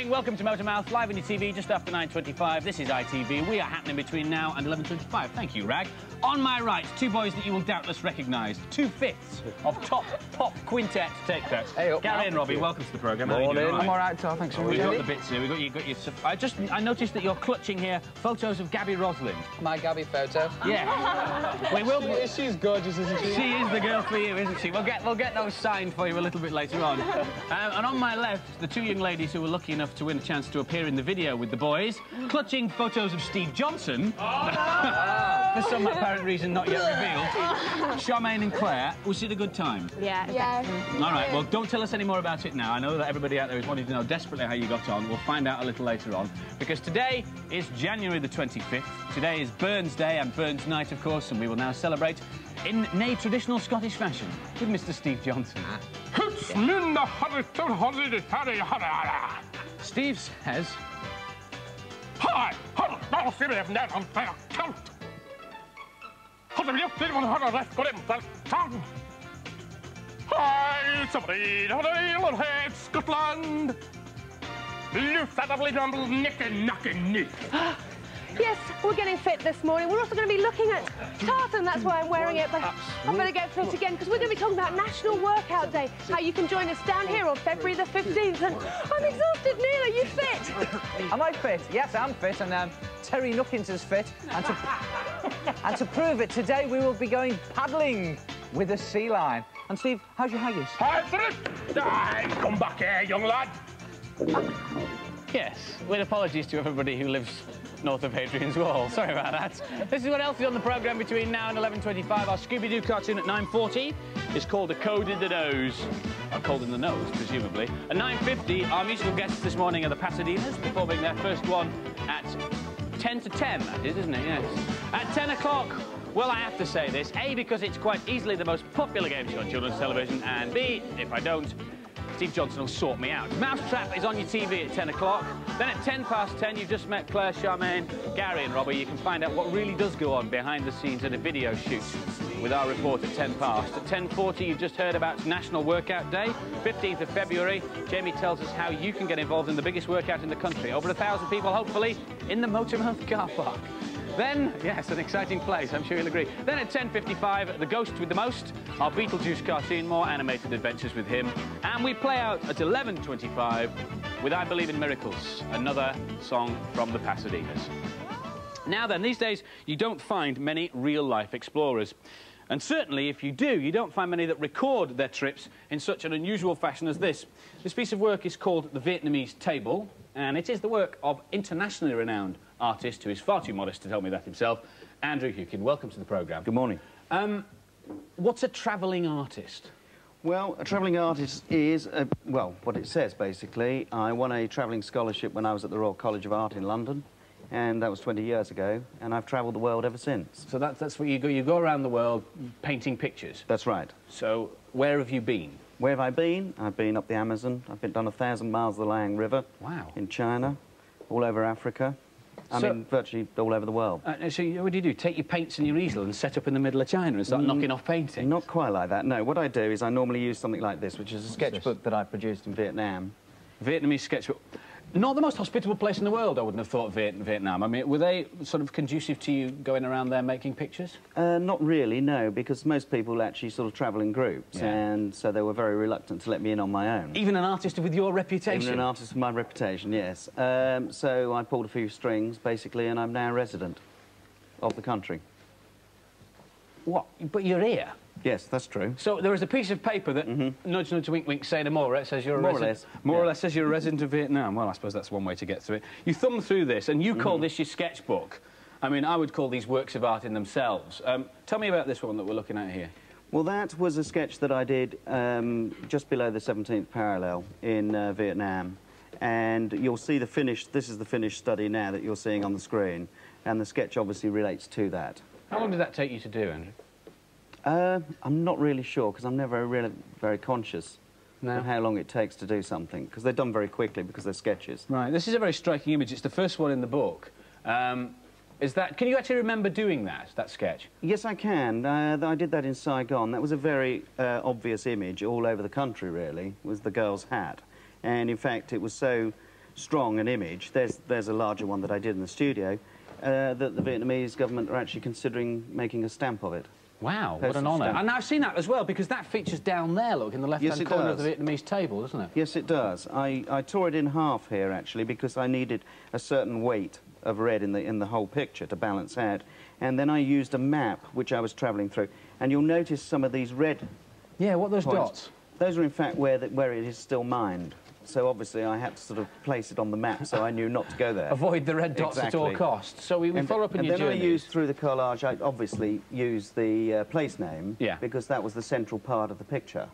morning, welcome to Motormouth, live on your TV just after 9:25. This is ITV. We are happening between now and 11:25. Thank you, Rag. On my right, two boys that you will doubtless recognise. 2/5 of top pop quintet take that. Hey, Gary and Robbie, welcome to the programme. Morning. I'm all right, Tom. Thanks for We've got the bits here. We've got your. I noticed that you're clutching here photos of Gabby Roslin. My Gabby photo. Yeah. We will. She's gorgeous, isn't she? She is the girl for you, isn't she? We'll get those signed for you a little bit later on. And on my left, the two young ladies who were lucky enough to win a chance to appear in the video with the boys, clutching photos of Steve Johnson. For some apparent reason not yet revealed. Charmaine and Claire, was it a good time? Yeah. All right, well, don't tell us any more about it now. I know that everybody out there is wanting to know desperately how you got on. We'll find out a little later on, because today is January the 25th. Today is Burns Day and Burns Night, of course, and we will now celebrate in nay traditional Scottish fashion with Mr. Steve Johnson. Steve says... Hi! Scotland! Yes, we're getting fit this morning. We're also going to be looking at tartan, that's why I'm wearing it, but I better get fit again, because we're going to be talking about National Workout Day, how you can join us down here on February the 15th, and I'm exhausted. Neil, are you fit? Am I fit? Yes, I'm fit, and Terry Nuckins is fit, and to prove it, today we will be going paddling with a sea lion. And Steve, how's your haggis? Come back here, young lad. Yes, with apologies to everybody who lives north of Hadrian's Wall. Sorry about that. This is what else is on the programme between now and 11:25. Our Scooby-Doo cartoon at 9:40 is called A Code in the Nose. A cold in the nose, presumably. At 9:50, our musical guests this morning are the Pasadenas, performing their first one at 10 to 10, that is, isn't it? Yes. At 10 o'clock, well, I have to say this, A, because it's quite easily the most popular game show on children's television, and B, if I don't, Steve Johnson will sort me out. Mousetrap is on your TV at 10 o'clock. Then at 10 past 10, you've just met Claire, Charmaine, Gary and Robbie. You can find out what really does go on behind the scenes at a video shoot with our report at 10 past. At 10:40, you've just heard about National Workout Day, 15th of February. Jamie tells us how you can get involved in the biggest workout in the country. Over 1,000 people, hopefully, in the Motormouth car park. Then, yes, an exciting place, I'm sure you'll agree. Then at 10:55, The Ghost with the Most, our Beetlejuice cartoon, more animated adventures with him. And we play out at 11:25 with I Believe in Miracles, another song from the Pasadenas. Now then, these days, you don't find many real-life explorers. And certainly, if you do, you don't find many that record their trips in such an unusual fashion as this. This piece of work is called The Vietnamese Table, and it is the work of internationally renowned artist who is far too modest to tell me that himself, Andrew Hukin. Welcome to the programme. Good morning. What's a travelling artist? Well, a travelling artist is, well, what it says, basically. I won a travelling scholarship when I was at the Royal College of Art in London, and that was 20 years ago, and I've travelled the world ever since. So that's where you go. You go around the world painting pictures? That's right. So where have you been? Where have I been? I've been up the Amazon. I've done 1,000 miles of the Liang River. Wow. In China, all over Africa. I mean, virtually all over the world. So what do? Take your paints and your easel and set up in the middle of China and start knocking off paintings? Not quite like that, no. What I do is I normally use something like this, which is a sketchbook that I produced in Vietnam. Vietnamese sketchbook. Not the most hospitable place in the world, I wouldn't have thought, Vietnam. I mean, were they sort of conducive to you going around there making pictures? Not really, no, because most people actually sort of travel in groups, and so they were very reluctant to let me in on my own. Even an artist with your reputation? Even an artist with my reputation, yes. So I pulled a few strings, basically, and I'm now a resident of the country. What? But you're here? Yes, that's true. So there is a piece of paper that, nudge, nudge, wink, wink, say no more, it says you're a resident... More or less says you're a resident of Vietnam. Well, I suppose that's one way to get through it. You thumb through this, and you call this your sketchbook. I mean, I would call these works of art in themselves. Tell me about this one that we're looking at here. Well, that was a sketch that I did just below the 17th parallel in Vietnam. And you'll see the finished... This is the finished study now that you're seeing on the screen. And the sketch obviously relates to that. How long did that take you to do, Andrew? I'm not really sure, because I'm never really very conscious of how long it takes to do something, because they're done very quickly because they're sketches. Right, this is a very striking image. It's the first one in the book. Is that... Can you actually remember doing that sketch? Yes, I can. I did that in Saigon. That was a very obvious image all over the country, really, was the girl's hat. And, in fact, it was so strong an image. There's a larger one that I did in the studio, that the Vietnamese government are actually considering making a stamp of it. Wow, what an Postage honour. stamp. And I've seen that as well, because that features down there, look, in the left-hand corner of the Vietnamese table, doesn't it? Yes, it does. I tore it in half here, actually, because I needed a certain weight of red in the whole picture to balance out. And then I used a map, which I was travelling through. And you'll notice some of these red Yeah, what are those points. dots? Those are, in fact, where it is still mined. So, obviously, I had to sort of place it on the map so I knew not to go there. Avoid the red dots at all Exactly. costs. So we follow up in your And then journeys. I used, through the collage, I obviously used the place name, Yeah. because that was the central part of the picture.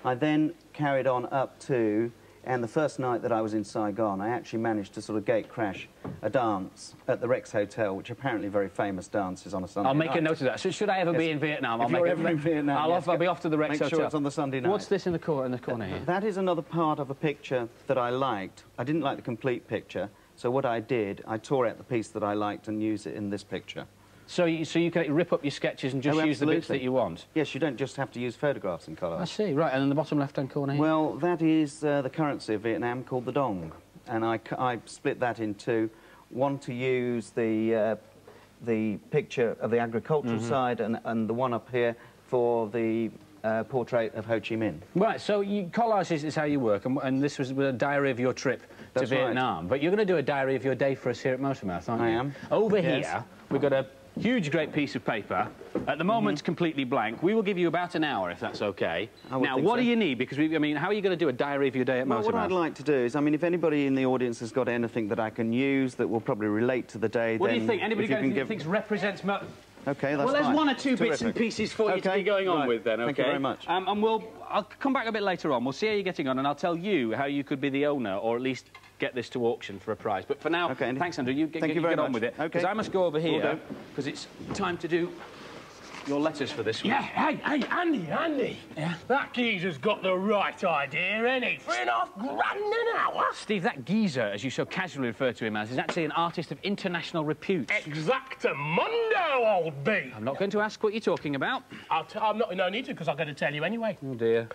I then carried on up to, and the first night that I was in Saigon, I actually managed to sort of gate crash a dance at the Rex Hotel, which apparently very famous dances on a Sunday I'll make night. a note of that. So should I ever be in Vietnam, If you're ever in Vietnam, I'll be off to the Rex make Hotel. sure it's on the Sunday night. What's this in the corner here? That is another part of a picture that I liked. I didn't like the complete picture, so what I did, I tore out the piece that I liked and used it in this picture. So you can rip up your sketches and just use the bits that you want? Yes, you don't just have to use photographs in collage. I see, right, and in the bottom left-hand corner here? Well, that is the currency of Vietnam called the dong, and I split that in two. One to use the picture of the agricultural side, and the one up here for the portrait of Ho Chi Minh. Right, so collage is how you work, and this was a diary of your trip to That's right. Vietnam. But you're going to do a diary of your day for us here at Motormouth, aren't you? I am. Over Yes. here, we've got a huge, great piece of paper. At the moment, it's completely blank. We will give you about an hour, if that's OK. I would Now, think what so. do you need? Because, I mean, how are you going to do a diary of your day at Well, Motormouth? what I'd like to do is, I mean, if anybody in the audience has got anything that I can use that will probably relate to the day, What then do you think? Anybody if you got can anything give... you think represents OK, that's Well, there's fine. one or two bits and Terrific. pieces for you to Okay, be going on right. with then, OK? Thank you very much. And I'll come back a bit later on. We'll see how you're getting on, and I'll tell you how you could be the owner, or at least get this to auction for a prize. But for now, Okay, Andy. thanks, Andrew. You get Thank you very on much. with it. Okay. Because I must go over Will here, do. because it's time to do your letters for this week. Yeah, hey, Andy. Yeah? That geezer's got the right idea, ain't he? $3.5 grand an hour? Steve, that geezer, as you so casually refer to him as, is actually an artist of international repute. Exactamundo, old B. I'm not going to ask what you're talking about. I'm not, no need to, because I'm going to tell you anyway. Oh, dear.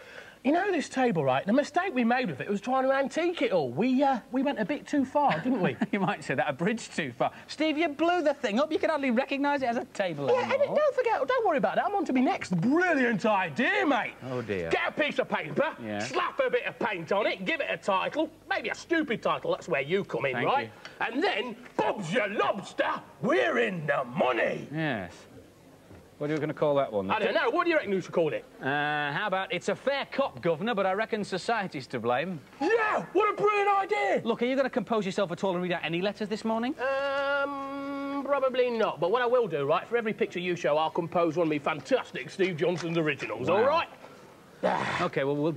You know this table, right? The mistake we made with it was trying to antique it all. We went a bit too far, didn't we? You might say that, a bridge too far. Steve, you blew the thing up. You can hardly recognise it as a table Yeah, and anymore. don't worry about that. I'm on to my next brilliant idea, mate. Oh, dear. Get a piece of paper, Yeah. slap a bit of paint on it, give it a title, maybe a stupid title, that's where you come in, Thank right? And then, Bob's your lobster, we're in the money. Yes. What are you going to call that one? I don't know, what do you reckon you should call it? How about, it's a fair cop, Governor, but I reckon society's to blame. Yeah, what a brilliant idea. Look, are you going to compose yourself at all and read out any letters this morning? Probably not, but what I will do, right, for every picture you show, I'll compose one of me fantastic Steve Johnson's originals, Wow. all right? OK, well,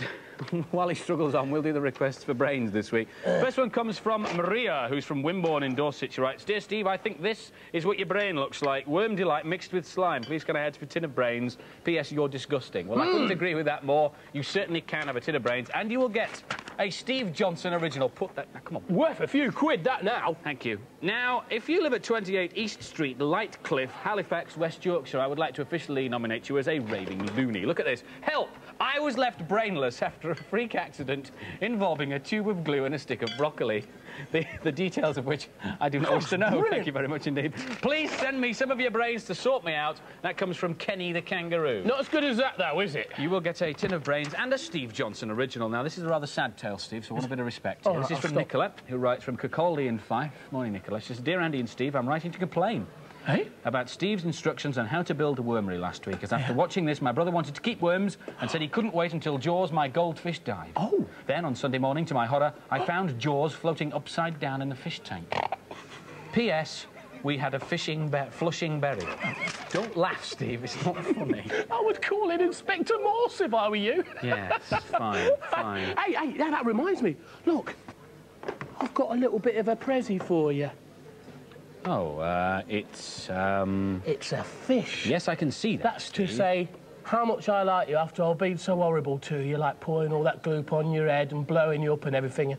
while he struggles on, we'll do the requests for brains this week. First one comes from Maria, who's from Wimborne in Dorset. She writes, Dear Steve, I think this is what your brain looks like. Worm delight mixed with slime. Please can I head for a tin of brains? P.S. You're disgusting. Well, I couldn't agree with that more. You certainly can have a tin of brains, and you will get a Steve Johnson original. Put that... Now, come on. Worth a few quid, that now. Thank you. Now, if you live at 28 East Street, Lightcliffe, Halifax, West Yorkshire, I would like to officially nominate you as a raving loony. Look at this. Help! I was left brainless after a freak accident involving a tube of glue and a stick of broccoli. The details of which I do not wish to know. Brilliant. Thank you very much indeed. Please send me some of your brains to sort me out. That comes from Kenny the Kangaroo. Not as good as that, though, is it? You will get a tin of brains and a Steve Johnson original. Now, this is a rather sad tale, Steve, so I want a bit of respect. All This right, is I'll from stop. Nicola, who writes from Kirkcaldy in Fife. Morning, Nicola. She says, Dear Andy and Steve, I'm writing to complain. Hey? About Steve's instructions on how to build a wormery last week, as after watching this, my brother wanted to keep worms and said he couldn't wait until Jaws, my goldfish, died. Oh. Then, on Sunday morning, to my horror, I found Jaws floating upside down in the fish tank. P.S. We had a flushing berry. Don't laugh, Steve, it's not funny. I would call in Inspector Morse if I were you. Yes, fine. Hey, that reminds me. Look, I've got a little bit of a prezi for you. Oh, it's, It's a fish. Yes, I can see that, That's to Steve. say how much I like you after I've been so horrible to you, like pouring all that gloop on your head and blowing you up and everything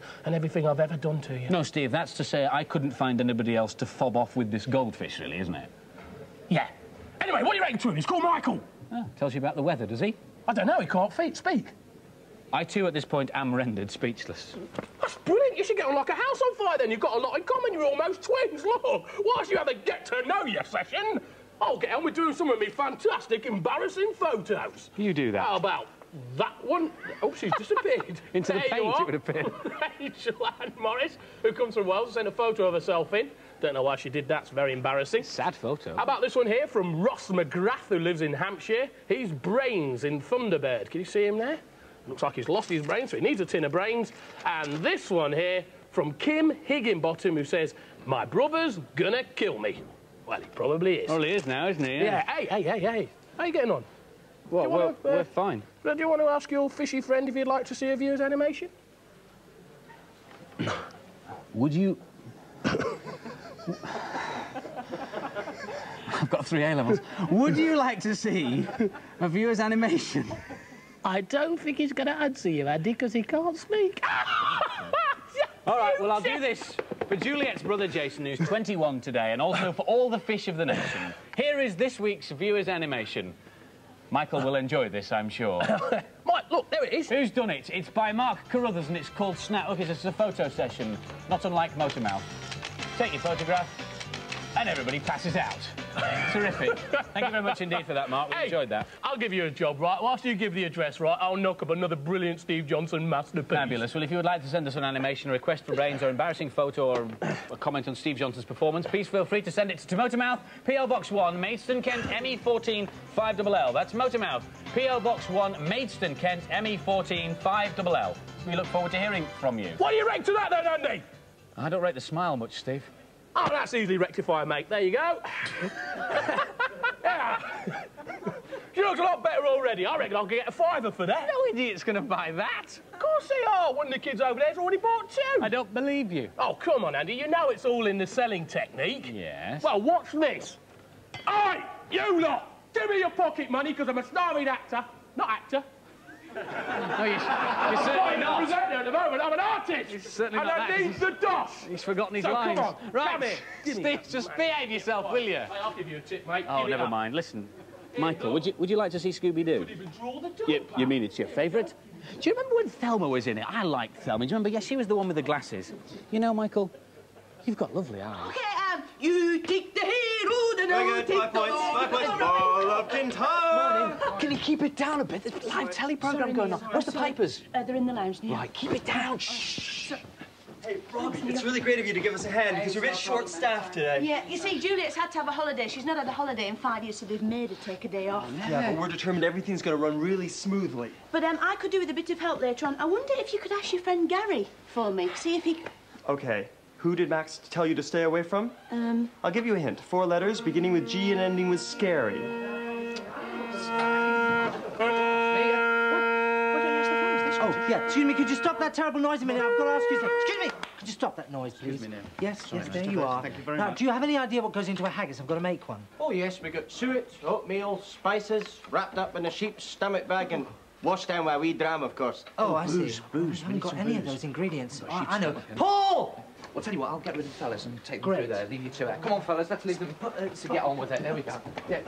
I've ever done to you. No, Steve, that's to say I couldn't find anybody else to fob off with this goldfish, really, isn't it? Yeah. Anyway, what do you reckon to him? He's called Michael. Ah, tells you about the weather, does he? I don't know, he can't speak. I too, at this point, am rendered speechless. That's brilliant. You should get on like a house on fire then. You've got a lot in common. You're almost twins. Look, why don't you have a get-to-know-you session? I'll get on with doing some of me fantastic, embarrassing photos. You do that. How about that one? Oh, she's disappeared. Into the paint, it would appear. Rachel Ann Morris, who comes from Wales, sent a photo of herself in. Don't know why she did that. It's very embarrassing. Sad photo. How about this one here from Ross McGrath, who lives in Hampshire? He's Brains in Thunderbird. Can you see him there? Looks like he's lost his brains, so he needs a tin of brains. And this one here from Kim Higginbottom, who says, my brother's gonna kill me. Well, he probably is. Well, he is now, isn't he? Yeah. Hey. How you getting on? Well, we're fine. Do you want to ask your fishy friend if you'd like to see a viewer's animation? Would you... I've got 3 A-levels. Would you like to see a viewer's animation? I don't think he's going to answer you, Andy, because he can't speak. All right, well, I'll do this for Juliet's brother Jason, who's 21 today, and also for all the fish of the nation. Here is this week's viewer's animation. Michael will enjoy this, I'm sure. Mike, look, there it is. Who's done it? It's by Mark Carruthers, and it's called Snap. Look, it's a photo session, not unlike Motormouth. Take your photograph, and everybody passes out. Terrific. Thank you very much indeed for that, Mark. We enjoyed that. I'll give you a job, right? Whilst you give the address, right, I'll knock up another brilliant Steve Johnson masterpiece. Fabulous. Well, if you would like to send us an animation, a request for brains, or embarrassing photo, or a comment on Steve Johnson's performance, please feel free to send it to Motormouth, P.O. Box 1, Maidstone, Kent, ME14 5LL. That's Motormouth, P.O. Box 1, Maidstone, Kent, ME14 5LL. We look forward to hearing from you. What do you rate to that, then, Andy? I don't rate the smile much, Steve. Oh, that's easily rectified, mate. There you go. Yeah. She looks a lot better already. I reckon I'll get a £5 for that. No idiot's going to buy that. Of course they are. One of the kids over there's already bought 2. I don't believe you. Oh, come on, Andy. You know it's all in the selling technique. Yes. Well, watch this. Oi, you lot! Give me your pocket money, because I'm a starving actor. Not actor. No, you're certainly not. Presenter at the moment. I'm an artist. He's certainly and not I that. need the dosh. He's forgotten his so lines. Come on, right. Come here. Steve, just behave yourself, will you? I'll give you a tip, mate. Oh, never mind. Listen, Michael, would you like to see Scooby-Doo? Could even draw the You mean it's your favourite? Do you remember when Thelma was in it? I liked Thelma. Do you remember? Yes, she was the one with the glasses. You know, Michael, you've got lovely eyes. Okay, you take the hero, then Very good, 5 points. 5 points. Ball of tin time. Can you keep it down a bit? There's a live telly programme going on. Where's the papers? They're in the lounge now. Right, keep it down. Shh. Hey, Robbie, it's really great of you to give us a hand because we're a bit short-staffed today. Yeah, you see, Juliet's had to have a holiday. She's not had a holiday in 5 years, so they've made her take a day off. Yeah, but we're determined everything's going to run really smoothly. But I could do with a bit of help later on. I wonder if you could ask your friend Gary for me, see if he... Okay. Who did Max tell you to stay away from? I'll give you a hint. 4 letters, beginning with G and ending with scary. Oh, yeah, excuse me, could you stop that terrible noise a minute? I've got to ask you something. Excuse me! Could you stop that noise, please? Excuse me now. Yes, Sorry, yes, there Mr. you Fletcher, are. thank you very now, much. do you have any idea what goes into a haggis? I've got to make one. Oh, yes, we got suet, oatmeal, spices, wrapped up in a sheep's stomach bag and washed down by a wee dram, of course. Oh, I see. booze. I haven't got any of those ingredients. Oh, I know. Paul! I'll tell you what, I'll get rid of the fellas and take them Great. through there, leave you to it. Come on, fellas, let's leave them to get on with it. There we go. Yeah.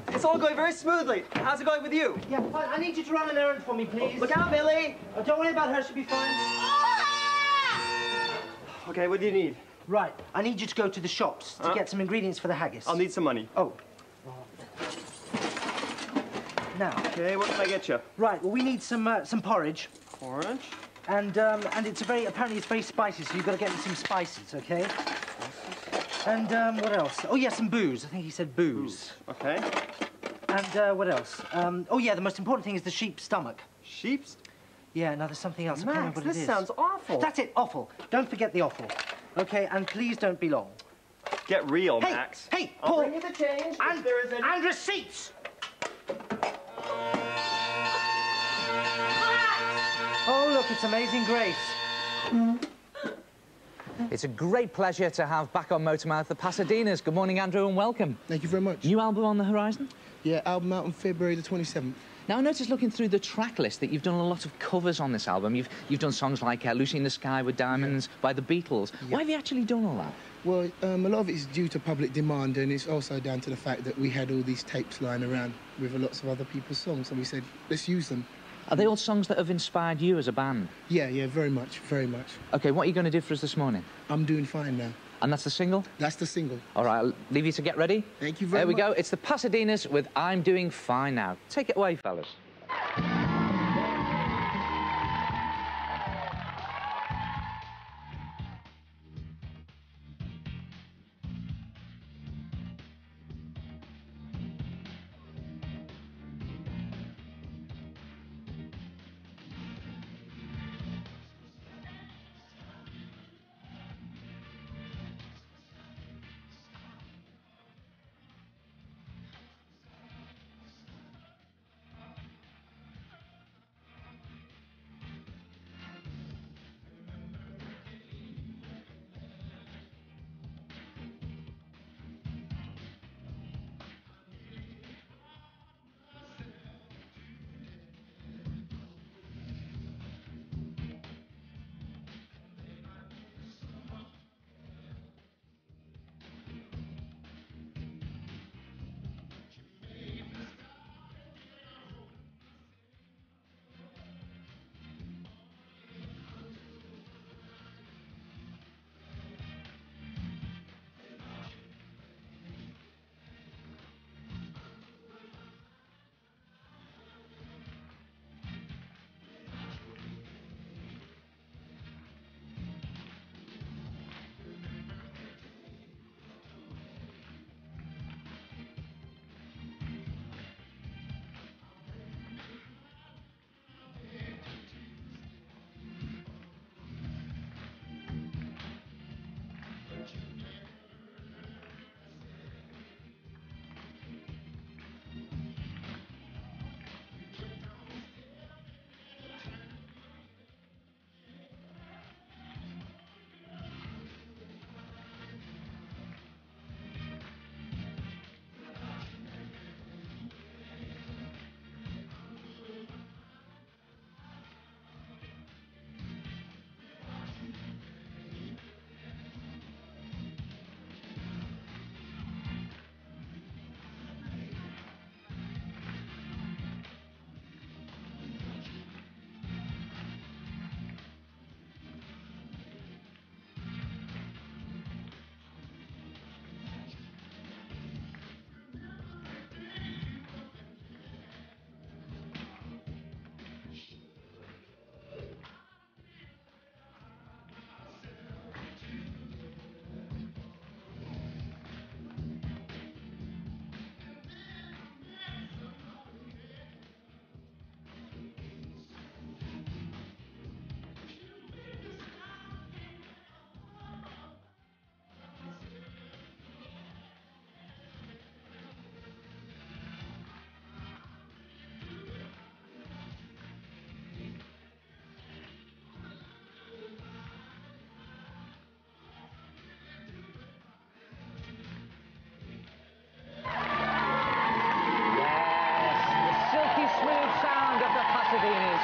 It's all going very smoothly. How's it going with you? Yeah, fine. I need you to run an errand for me, please. Look out, Billy! Oh, don't worry about her, she'll be fine. Okay, what do you need? Right, I need you to go to the shops to get some ingredients for the haggis. I'll need some money. Oh. Now. Okay, what can I get you? Right, well, we need some porridge. Orange. And it's apparently it's very spicy, so you've got to get me some spices, okay? And, what else? Oh, yeah, some booze. I think he said booze. Okay. And, what else? Oh, yeah, the most important thing is the sheep's stomach. Sheep's? Yeah, now there's something else. I can't remember Max, what it this is. sounds awful. That's it, offal. Don't forget the offal. Okay, and please don't be long. Get real, Hey, Max. hey, I'll Paul. bring you the change if there is any... And receipts! Oh, look, it's Amazing Grace. It's a great pleasure to have back on Motormouth the Pasadenas. Good morning, Andrew, and welcome. Thank you very much. New album on the horizon? Yeah, album out on February the 27th. Now, I noticed looking through the track list that you've done a lot of covers on this album. You've done songs like Lucy in the Sky with Diamonds by the Beatles. Yeah. Why have you actually done all that? Well, a lot of it is due to public demand, and it's also down to the fact that we had all these tapes lying around with lots of other people's songs, and we said, let's use them. Are they all songs that have inspired you as a band? Yeah, yeah, very much, very much. OK, what are you going to do for us this morning? I'm doing fine now. And that's the single? That's the single. All right, I'll leave you to get ready. Thank you very much. There we go. It's the Pasadenas with I'm Doing Fine Now. Take it away, fellas.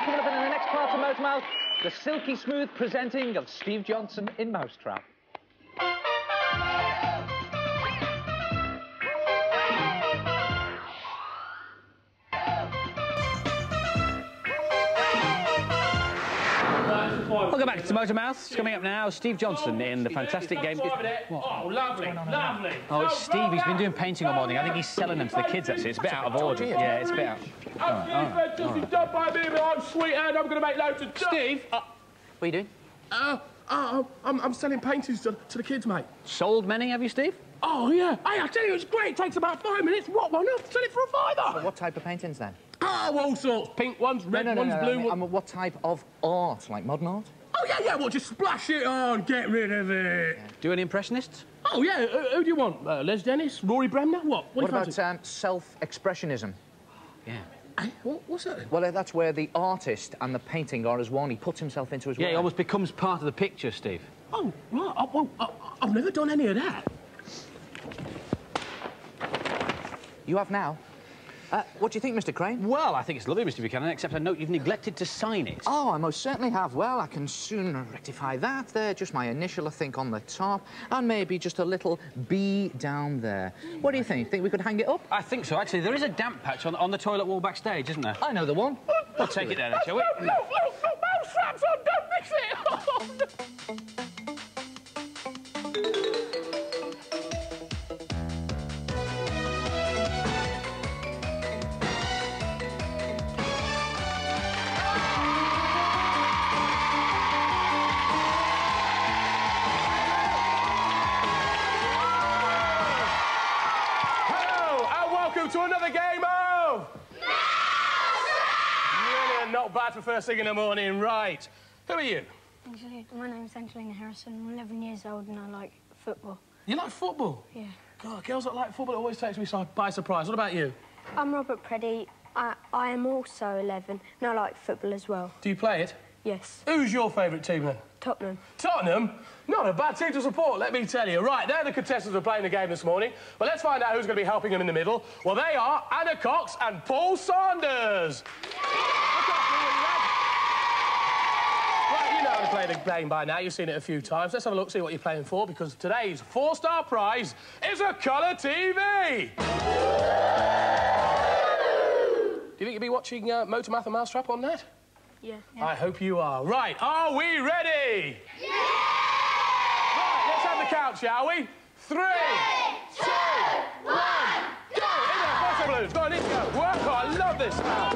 Coming up in the next part of Motormouth, the silky smooth presenting of Steve Johnson in Mousetrap. Welcome back to Motormouth. Coming up now, Steve Johnson in the fantastic game. Oh, lovely, lovely. Oh, it's Steve. He's been doing painting all morning. I think he's selling them to the kids, actually. It's a bit out of order. Yeah, it's a bit out. Steve, don't buy me, but I'm sweetheart. I'm going to make loads of stuff. Steve? What are you doing? I'm selling paintings to the kids, mate. Sold many, have you, Steve? Oh, yeah. Hey, I tell you, it's great. It takes about 5 minutes. What one? I'll sell it for a £5. Well, what type of paintings, then? Oh, all sorts. Pink ones, red ones, blue ones. What type of art? Like modern art? Oh, yeah, well, just splash it on, get rid of it. Yeah. Do any impressionists? Oh, yeah, who do you want? Les Dennis, Rory Bremner, what? What about self-expressionism? Yeah. Hey, what's that? Well, that's where the artist and the painting are as one. He puts himself into his work. Yeah, he almost becomes part of the picture, Steve. Oh, right. I've never done any of that. You have now. What do you think, Mr. Crane? Well, I think it's lovely, Mr. Buchanan, except I note you've neglected to sign it. Oh, I most certainly have. Well, I can soon rectify that there. Just my initial, I think, on the top, and maybe just a little B down there. What do you think? Think we could hang it up? I think so, actually. There is a damp patch on the toilet wall backstage, isn't there? I know the one. We'll take it there, then, shall we? No, straps on, don't mix it! To another game of... Brilliant, not bad for first thing in the morning. Right. Who are you? My name's Angelina Harrison. I'm 11 years old and I like football. You like football? Yeah. God, girls that like football, it always takes me by surprise. What about you? I'm Robert Preddy. I am also 11 and I like football as well. Do you play it? Yes. Who's your favourite team then? Tottenham. Tottenham? Not a bad team to support, let me tell you. Right, they're the contestants who are playing the game this morning. Well, let's find out who's going to be helping them in the middle. Well, they are Anna Cox and Paul Saunders. Right, you know how to play the game by now. You've seen it a few times. Let's have a look, see what you're playing for, because today's four-star prize is a colour TV. Do you think you'll be watching Motormouth and Mousetrap on that? Yeah. I hope you are. Right, are we ready? Yeah! Right, let's have the count, shall we? 3, 2, 1, go! In there, first of balloons. Go on, in you go. Work on, I love this now.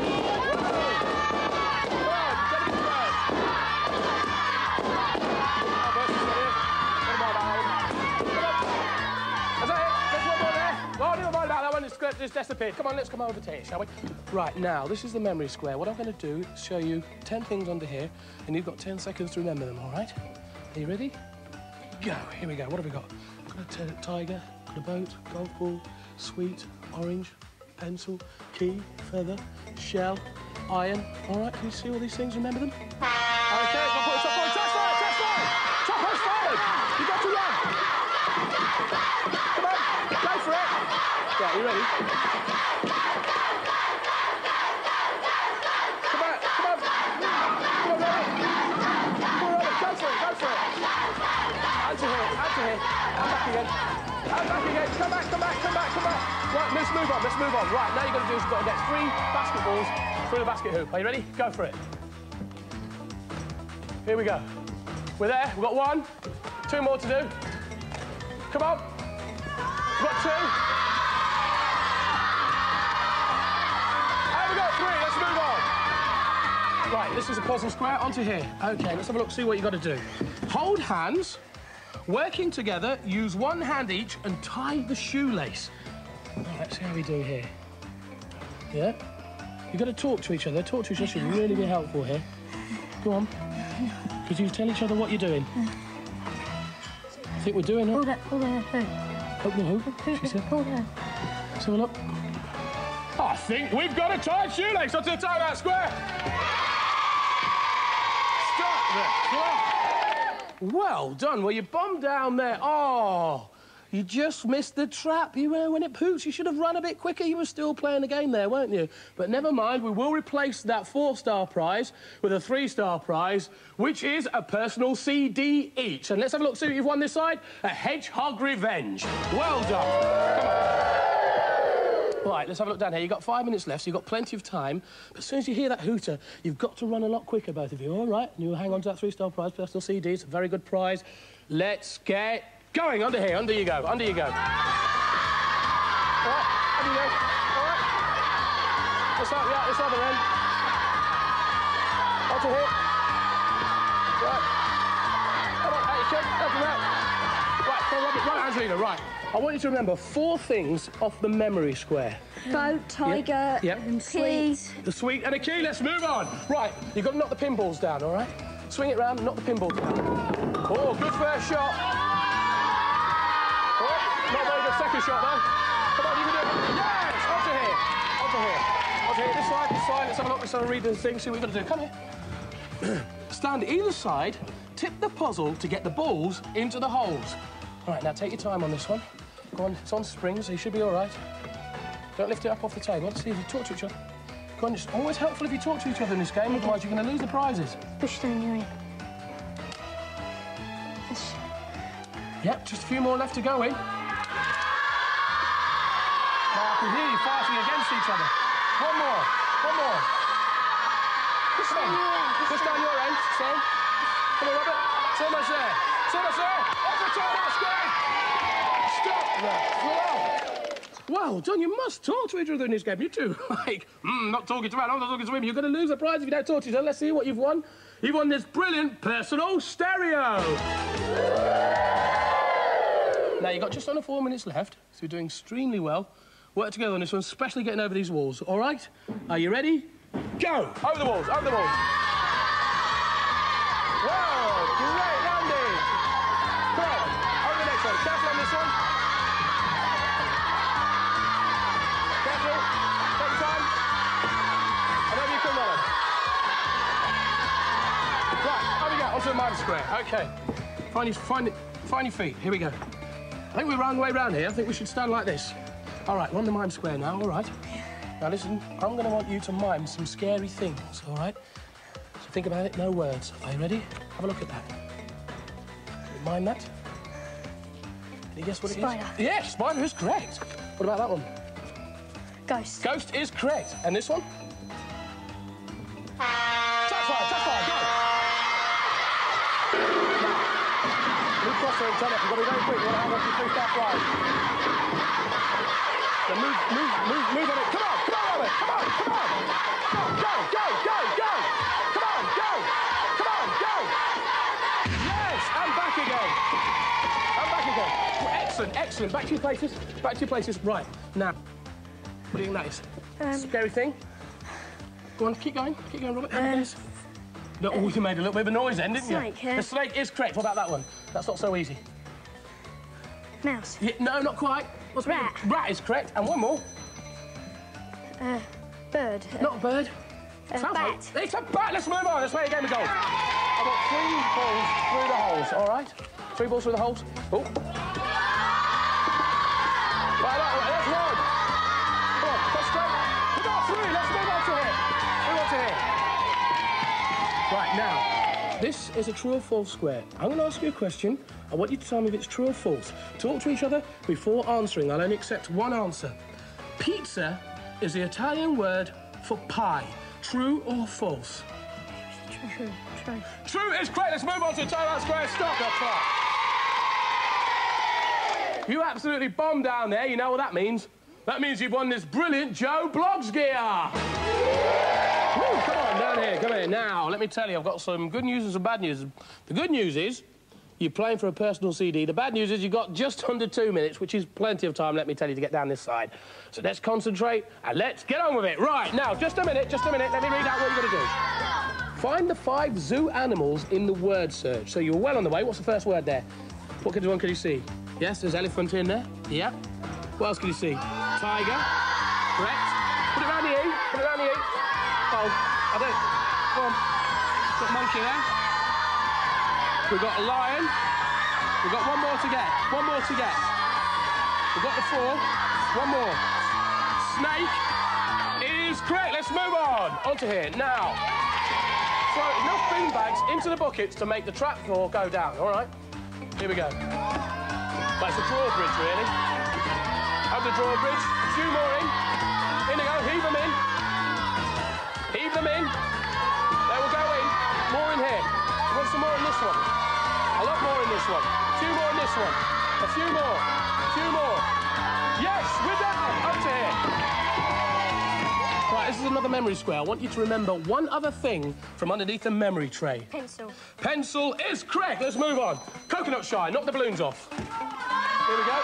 Just disappeared. Come on, let's come over to here, shall we? Right, now, this is the memory square. What I'm going to do is show you 10 things under here, and you've got 10 seconds to remember them, all right? Are you ready? Go. Here we go. What have we got? Got a tiger, got a boat, golf ball, sweet, orange, pencil, key, feather, shell, iron. All right, can you see all these things? Remember them? OK, I'll put the top on. Touch forward, touch forward! Top post forward! You've got to run! Come on, go for it! Yeah, you ready? Come on, come on. Come on, Robert. Come on, Robert, go for it, go for it. Out to here, out to here. And back again. And back again. Come back, come back, come back, come back. Right, let's move on, let's move on. Right, now you've got to do is you've got to get 3 basketballs through the basket hoop. Are you ready? Go for it. Here we go. We're there. We've got 1, 2 more to do. Come on. We've got 2. Right, this is a puzzle square. Onto here. OK, let's have a look, see what you've got to do. Hold hands, working together, use 1 hand each and tie the shoelace. Right, let's see how we do here. Yeah? You've got to talk to each other. Talk to each other should really be helpful here. Go on. Because you tell each other what you're doing. I think we're doing it. Hold that hoop. Hold the hoop, she said. Hold that. Let's have a look. I think we've got a tied shoelace onto the timeout square. Well done. Well, you bombed down there. Oh, you just missed the trap. You when it poots, you should have run a bit quicker. You were still playing the game there, weren't you? But never mind, we will replace that 4-star prize with a 3-star prize, which is a personal CD each. And let's have a look, see what you've won this side. A Hedgehog Revenge. Well done. Come on. Right, let's have a look down here. You've got 5 minutes left, so you've got plenty of time. But as soon as you hear that hooter, you've got to run a lot quicker, both of you. All right? And you'll hang on to that 3-star prize, personal CD. It's a very good prize. Let's get going. Under here. Under you go. Under you go. All right. Under you go. All right. Let's start the other end. Onto here. Right. Come on, out you come. Help him out. Right, come on, Robert. Right, Angelina, right. I want you to remember 4 things off the memory square. Boat, tiger, yep. and key. The sweet and a key. Let's move on. Right, you've got to knock the pinballs down, all right? Swing it round and knock the pinballs down. Oh, good first shot. Oh, not very good second shot, though. Come on, you can do it. Yes! Onto here. Onto here. Onto here. This side, this side. Let's have a look. Let's have a read the thing, see what we've got to do. Come here. Stand either side, tip the puzzle to get the balls into the holes. All right, now take your time on this one. Go on, it's on springs, so you should be all right. Don't lift it up off the table. Let's see if you talk to each other. Go on, it's always helpful if you talk to each other in this game, otherwise you're going to lose the prizes. Push down your ear. Yep, just a few more left to go in. Now I can hear you fighting against each other. One more, one more. Push down. Push down your end, same. Come on, Robert. So much there. So much there. Off the top, that's great. Stop that. Well done, you must talk to each other in this game. You two, like, not talking to Alan, I'm not talking to him. You're going to lose the prize if you don't talk to each other. Let's see what you've won. You've won this brilliant personal stereo. Now, you've got just under 4 minutes left, so you're doing extremely well. Work together on this one, especially getting over these walls, all right? Are you ready? Go! Over the walls, over the walls. Whoa, great landing. Come on, over the next one. Careful on this one. Careful, take your time. And over you come, Roland. Right, over we go, onto the mime square. OK. Find your feet, here we go. I think we're round the way round here. I think we should stand like this. All right, we're on the mime square now, all right? Now, listen, I'm going to want you to mime some scary things, all right? So think about it, no words. Are you ready? Have a look at that. Can you mime that? Can you guess what it is? Spider. Yes, spider is correct. What about that one? Ghost. Ghost is correct. And this one? Touch fire, go! Move across there and turn up. You've got to be very quick. You've got to have 1, 2, 3, start flying. So move on it. Come on, Robert. Come on. Go. Come on, go. Yes, and back again. Well, excellent. Back to your places. Right, now, what do you think that is? Scary thing? Go on, keep going, Robert. No, you made a little bit of a noise then, didn't you? Snake, yeah. The snake is correct. What about that one? That's not so easy. Mouse. Yeah, no, not quite. What's rat? Rat is correct. And one more. Bird. Not a bird. Bat. Like, it's a bat. Let's move on. Let's play a game of golf. I've got 3 balls through the holes, all right? 3 balls through the holes. Oh. Right, that's 1. Come on, concentrate. We've got 3. Let's move on to here. Right, now, this is a true or false square. I'm going to ask you a question. I want you to tell me if it's true or false. Talk to each other before answering. I'll only accept one answer. Pizza is the Italian word for pie. True or false? True. True is correct. Let's move on to the timeout square. Stop the clock. You absolutely bombed down there. You know what that means? That means you've won this brilliant Joe Bloggs gear. Woo, come on, down here. Come here. Now, let me tell you, I've got some good news and some bad news. The good news is you're playing for a personal CD. The bad news is you've got just under 2 minutes, which is plenty of time, let me tell you, to get down this side. So let's concentrate and let's get on with it. Right, now, just a minute. Let me read out what you've got to do. Find the 5 zoo animals in the word search. So you're well on the way. What's the first word there? What one can you see? Yes, there's elephant in there. Yeah. What else can you see? Tiger. Correct. Put it around the E. Oh, I don't... Go on. Got monkey there. We've got a lion. We've got one more to get. We've got the 4. One more. Snake is correct. Let's move on. Onto here. Now, throw enough beanbags into the buckets to make the trap floor go down, all right? Here we go. That's a drawbridge, really. Have the drawbridge. A few more in. In they go. Heave them in. They will go in. More in here. You want some more in this one? A lot more in this one. A few more in this one. A few more. Yes, we're down. Up to here. Right, this is another memory square. I want you to remember one other thing from underneath the memory tray. Pencil. Pencil is correct. Let's move on. Coconut shy. Knock the balloons off. Here we go.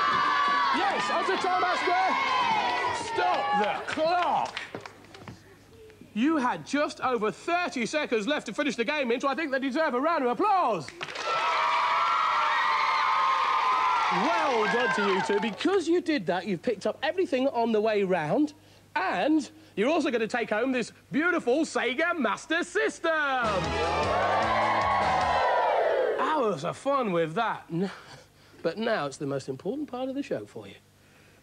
Yes, onto timeout square. Stop the clock. You had just over 30 seconds left to finish the game in, so I think they deserve a round of applause. Well done to you two. Because you did that, you've picked up everything on the way round, and you're also going to take home this beautiful Sega Master System. Hours of fun with that. But now it's the most important part of the show for you.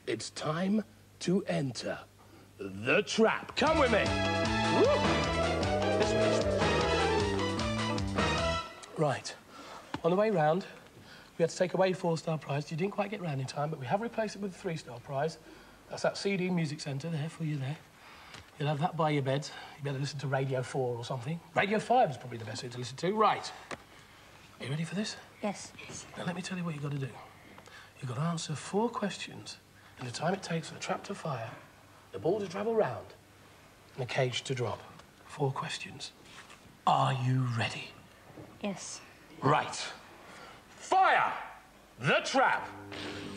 It's time to enter the trap. Come with me. This way. Right. On the way round, we had to take away 4-star prize. You didn't quite get round in time, but we have replaced it with a 3-star prize. That's that CD Music Centre there for you there. You'll have that by your bed. You better listen to Radio 4 or something. Radio 5 is probably the best thing to listen to. Right. Are you ready for this? Yes. Now, let me tell you what you've got to do. You've got to answer 4 questions in the time it takes for the trap to fire, the ball to travel round, and the cage to drop. 4 questions. Are you ready? Yes. Right. Fire! The trap.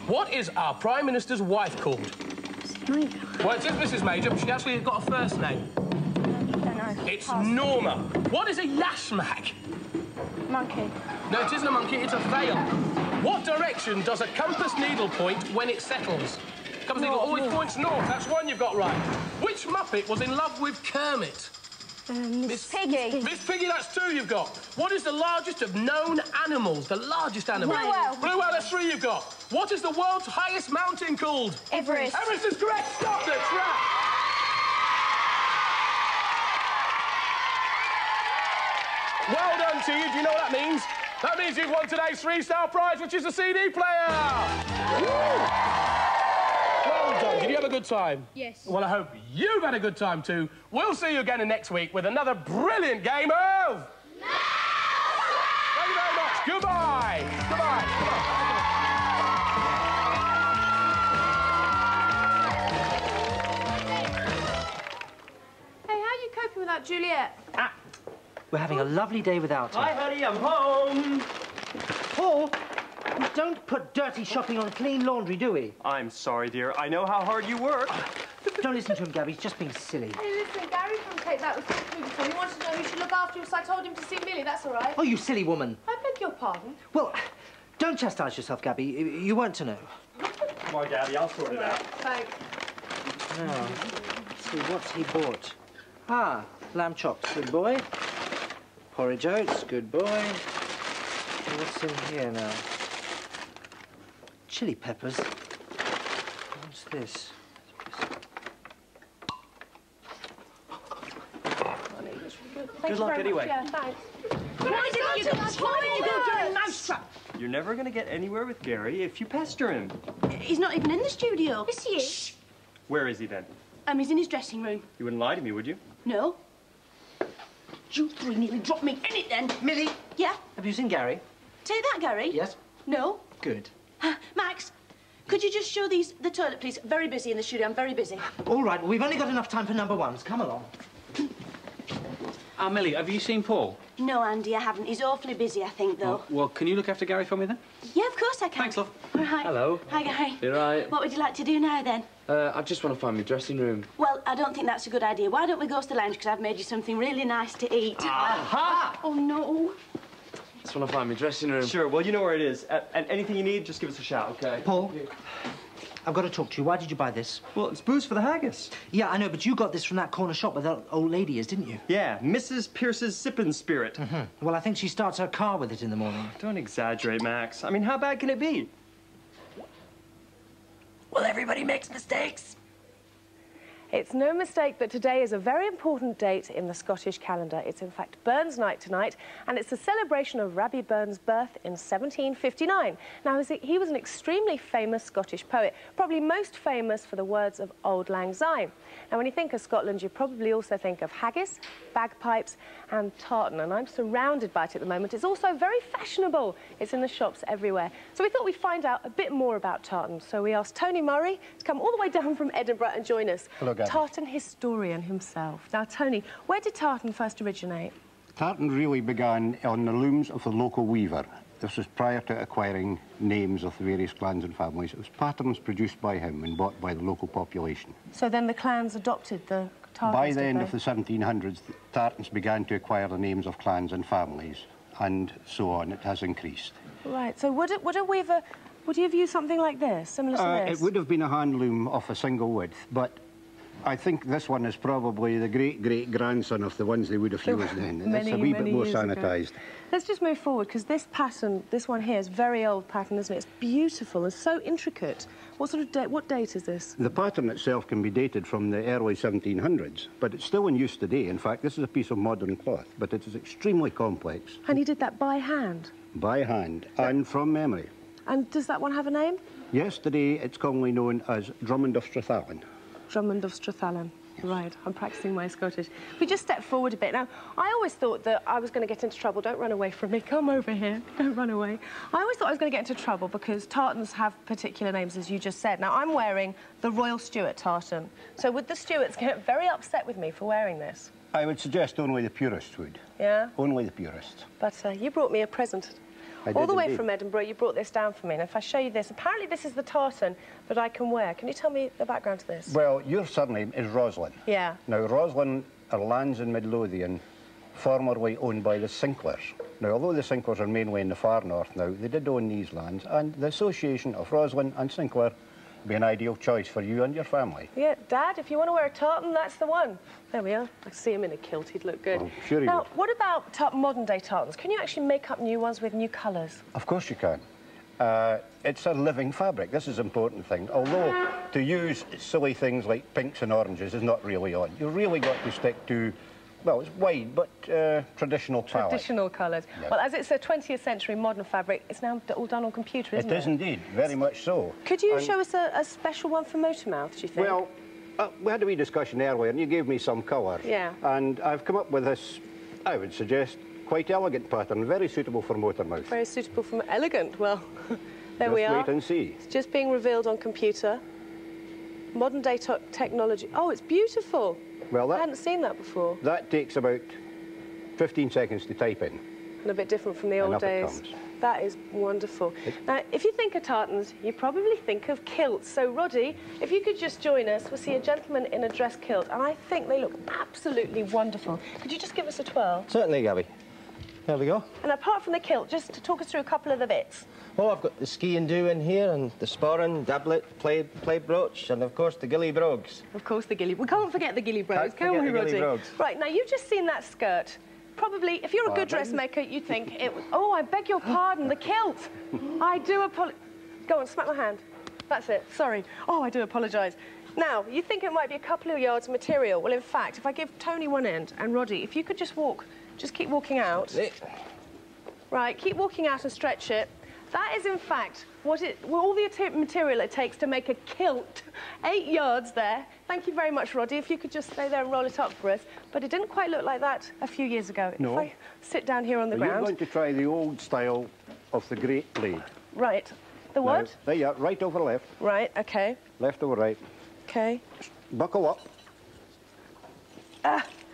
What is our Prime Minister's wife called? Well, it is Mrs. Major, but she actually got a first name. Don't know. It's Norma. What is a yashmak? Monkey. No, it isn't a monkey, it's a veil. What direction does a compass needle point when it settles? Compass needle always points north. That's one you've got right. Which Muppet was in love with Kermit? Miss Piggy. Miss Piggy, that's 2 you've got. What is the largest of known animals? The largest animal? Blue whale. Blue whale, that's 3 you've got. What is the world's highest mountain called? Everest. Everest is correct. Stop the trap. Well done to you. Do you know what that means? That means you've won today's 3-star prize, which is a CD player. Well done. Did you have a good time? Yes. Well, I hope you've had a good time too. We'll see you again next week with another brilliant game of... Thank you very much. Goodbye. Goodbye. Hey, how are you coping without Juliet? We're having a lovely day without her. Hi, honey, I'm home. Paul, we don't put dirty shopping on clean laundry, do we? I'm sorry, dear. I know how hard you work. Don't listen to him, Gabby. He's just being silly. Hey, listen, Gary from Take That was talking before. He wanted to know who should look after him, so I told him to see Millie. That's all right. Oh, you silly woman. I beg your pardon. Well, don't chastise yourself, Gabby. You weren't to know. Come on, Gabby, I'll sort it out. Thanks. Now, let's see, what's he bought? Ah, lamb chops. Good boy. Porridge oats. Good boy. What's in here now? Chili peppers. What's this? Good luck anyway. Yeah, thanks. Why didn't you go during Mousetrap? You're never going to get anywhere with Gary if you pester him. He's not even in the studio. Yes, he is. Where is he then? He's in his dressing room. You wouldn't lie to me, would you? No. You 3 nearly dropped me in it then. Millie? Yeah? Have you seen Gary? Take that, Gary. Yes. No. Good. Max, could you just show the toilet, please? Very busy in the studio. I'm very busy. All right, well, we've only got enough time for number 1s. Come along. Millie, have you seen Paul? No, Andy, I haven't. He's awfully busy, I think, though. Oh, well, can you look after Gary for me then? Yeah, of course I can. Thanks, love. All right. Hello. Hi, Gary. You're right. What would you like to do now, then? I just want to find my dressing room. Well, I don't think that's a good idea. Why don't we go to the lounge, because I've made you something really nice to eat. Aha! Oh, no. Just want to find my dressing room. Sure, well, you know where it is. And anything you need, just give us a shout, okay? Paul, I've got to talk to you. Why did you buy this? Well, it's booze for the haggis. Yeah, I know, but you got this from that corner shop where that old lady is, didn't you? Yeah, Mrs. Pierce's sippin' spirit. Well, I think she starts her car with it in the morning. Don't exaggerate, Max. I mean, how bad can it be? Well, everybody makes mistakes. It's no mistake that today is a very important date in the Scottish calendar. It's in fact Burns Night tonight, and it's a celebration of Rabbie Burns' birth in 1759. Now, he was an extremely famous Scottish poet, probably most famous for the words of Auld Lang Syne. Now, when you think of Scotland, you probably also think of haggis, bagpipes and tartan, and I'm surrounded by it at the moment. It's also very fashionable. It's in the shops everywhere. So we thought we'd find out a bit more about tartan. So we asked Tony Murray to come all the way down from Edinburgh and join us. Hello, Gabby. Tartan historian himself. Now, Tony, where did tartan first originate? Tartan really began on the looms of the local weaver. This was prior to acquiring names of the various clans and families. It was patterns produced by him and bought by the local population. So then the clans adopted the tartans, By the end of the 1700s, the tartans began to acquire the names of clans and families, and so on. It has increased. Right, so would a weaver, would he have used something like this, similar to this? It would have been a hand loom of a single width, but I think this one is probably the great-great-grandson of the ones they would have used then. It's a wee bit more sanitised. Let's just move forward, because this pattern, this one here, is a very old pattern, isn't it? It's beautiful and so intricate. What sort of date, what date is this? The pattern itself can be dated from the early 1700s, but it's still in use today. In fact, this is a piece of modern cloth, but it is extremely complex. And he did that by hand? By hand, and from memory. And does that one have a name? Yes, today it's commonly known as Drummond of Strathallan. Drummond of Strathallan. Yes. Right, I'm practising my Scottish. If we just step forward a bit. Now, I always thought that I was going to get into trouble. Don't run away from me. Come over here. Don't run away. I always thought I was going to get into trouble because tartans have particular names, as you just said. Now, I'm wearing the Royal Stuart tartan. So would the Stuarts get very upset with me for wearing this? I would suggest only the purists would. Yeah? Only the purists. But you brought me a present. All the way from Edinburgh, you brought this down for me. And if I show you this, apparently this is the tartan that I can wear. Can you tell me the background to this? Well, your surname is Roslin. Yeah. Now, Roslin are lands in Midlothian, formerly owned by the Sinklers. Now, although the Sinklers are mainly in the far north now, they did own these lands, and the association of Roslin and Sinclair would be an ideal choice for you and your family. Yeah, Dad, if you want to wear a tartan, that's the one. There we are. I see him in a kilt. He'd look good. Oh, sure he Now, would. what about modern-day tartans? Can you actually make up new ones with new colours? Of course you can. It's a living fabric. This is an important thing. Although to use silly things like pinks and oranges is not really on. You really got to stick to, well, it's wide, but traditional palette. Traditional colours. Yeah. Well, as it's a 20th century modern fabric, it's now all done on computer, isn't it? It is indeed, very much so. Could you show us a special one for Motormouth, do you think? Well, we had a wee discussion earlier, and you gave me some colour. Yeah. And I've come up with this, I would suggest, quite elegant pattern, very suitable for Motormouth. Very suitable for elegant. Well, there we are. Just wait and see. It's just being revealed on computer. Modern day technology. Oh, it's beautiful. Well, I hadn't seen that before. That takes about 15 seconds to type in. And a bit different from the old days. That is wonderful. Now, if you think of tartans, you probably think of kilts. So, Roddy, if you could just join us, we'll see a gentleman in a dress kilt, and I think they look absolutely wonderful. Could you just give us a twirl? Certainly, Gabby. There we go. And apart from the kilt, just to talk us through a couple of the bits. Well, I've got the ski and do in here, and the sporran, doublet, plaid brooch, and of course the gilly brogues. Of course, the gilly. We can't forget the gilly brogues, can we, Roddy? Right, now you've just seen that skirt. Probably, if you're a good dressmaker, you'd think it was... Oh, I beg your pardon, the kilt. I do apologise. Go on, smack my hand. That's it, sorry. Oh, I do apologise. Now, you think it might be a couple of yards of material. Well, in fact, if I give Tony one end, and Roddy, if you could just walk, just keep walking out. Right, keep walking out and stretch it. That is, in fact, all the material it takes to make a kilt. 8 yards there. Thank you very much, Roddy. If you could just stay there and roll it up for us. But it didn't quite look like that a few years ago. No. If I sit down here on the ground... You're going to try the old style of the great blade. Right. The what? Now, there you are, right over left. Right, OK. Left over right. OK. Buckle up.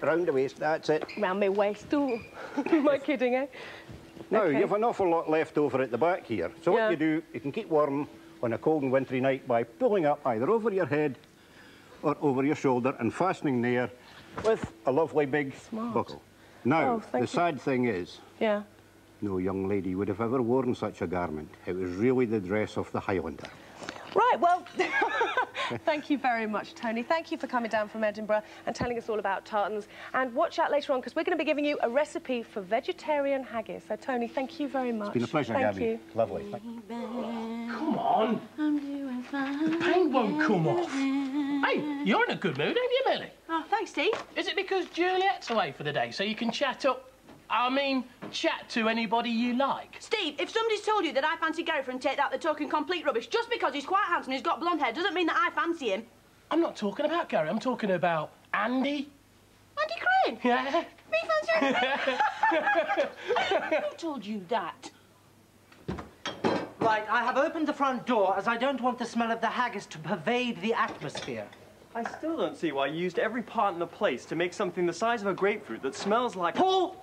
Round the waist, that's it. Round my waist, ooh. Am I kidding, eh? Now, you have an awful lot left over at the back here. So what you do, you can keep warm on a cold and wintry night by pulling up either over your head or over your shoulder and fastening there with a lovely big buckle. Now, the sad thing is, no young lady would have ever worn such a garment. It was really the dress of the Highlander. Right, well, thank you very much, Tony. Thank you for coming down from Edinburgh and telling us all about tartans. And watch out later on, because we're going to be giving you a recipe for vegetarian haggis. So, Tony, thank you very much. It's been a pleasure, Gabby. You. Lovely. Come on. I'm doing fine. The paint won't come off. Hey, you're in a good mood, ain't you, Millie? Oh, thanks, Steve. Is it because Juliet's away for the day, so you can chat to anybody you like? Steve, if somebody's told you that I fancy Gary and take that, they're talking complete rubbish. Just because he's quite handsome and he's got blonde hair doesn't mean that I fancy him. I'm not talking about Gary, I'm talking about Andy. Andy Crane? Yeah. Me fancy Andy? Who told you that? Right, I have opened the front door as I don't want the smell of the haggis to pervade the atmosphere. I still don't see why you used every pot in the place to make something the size of a grapefruit that smells like... Paul!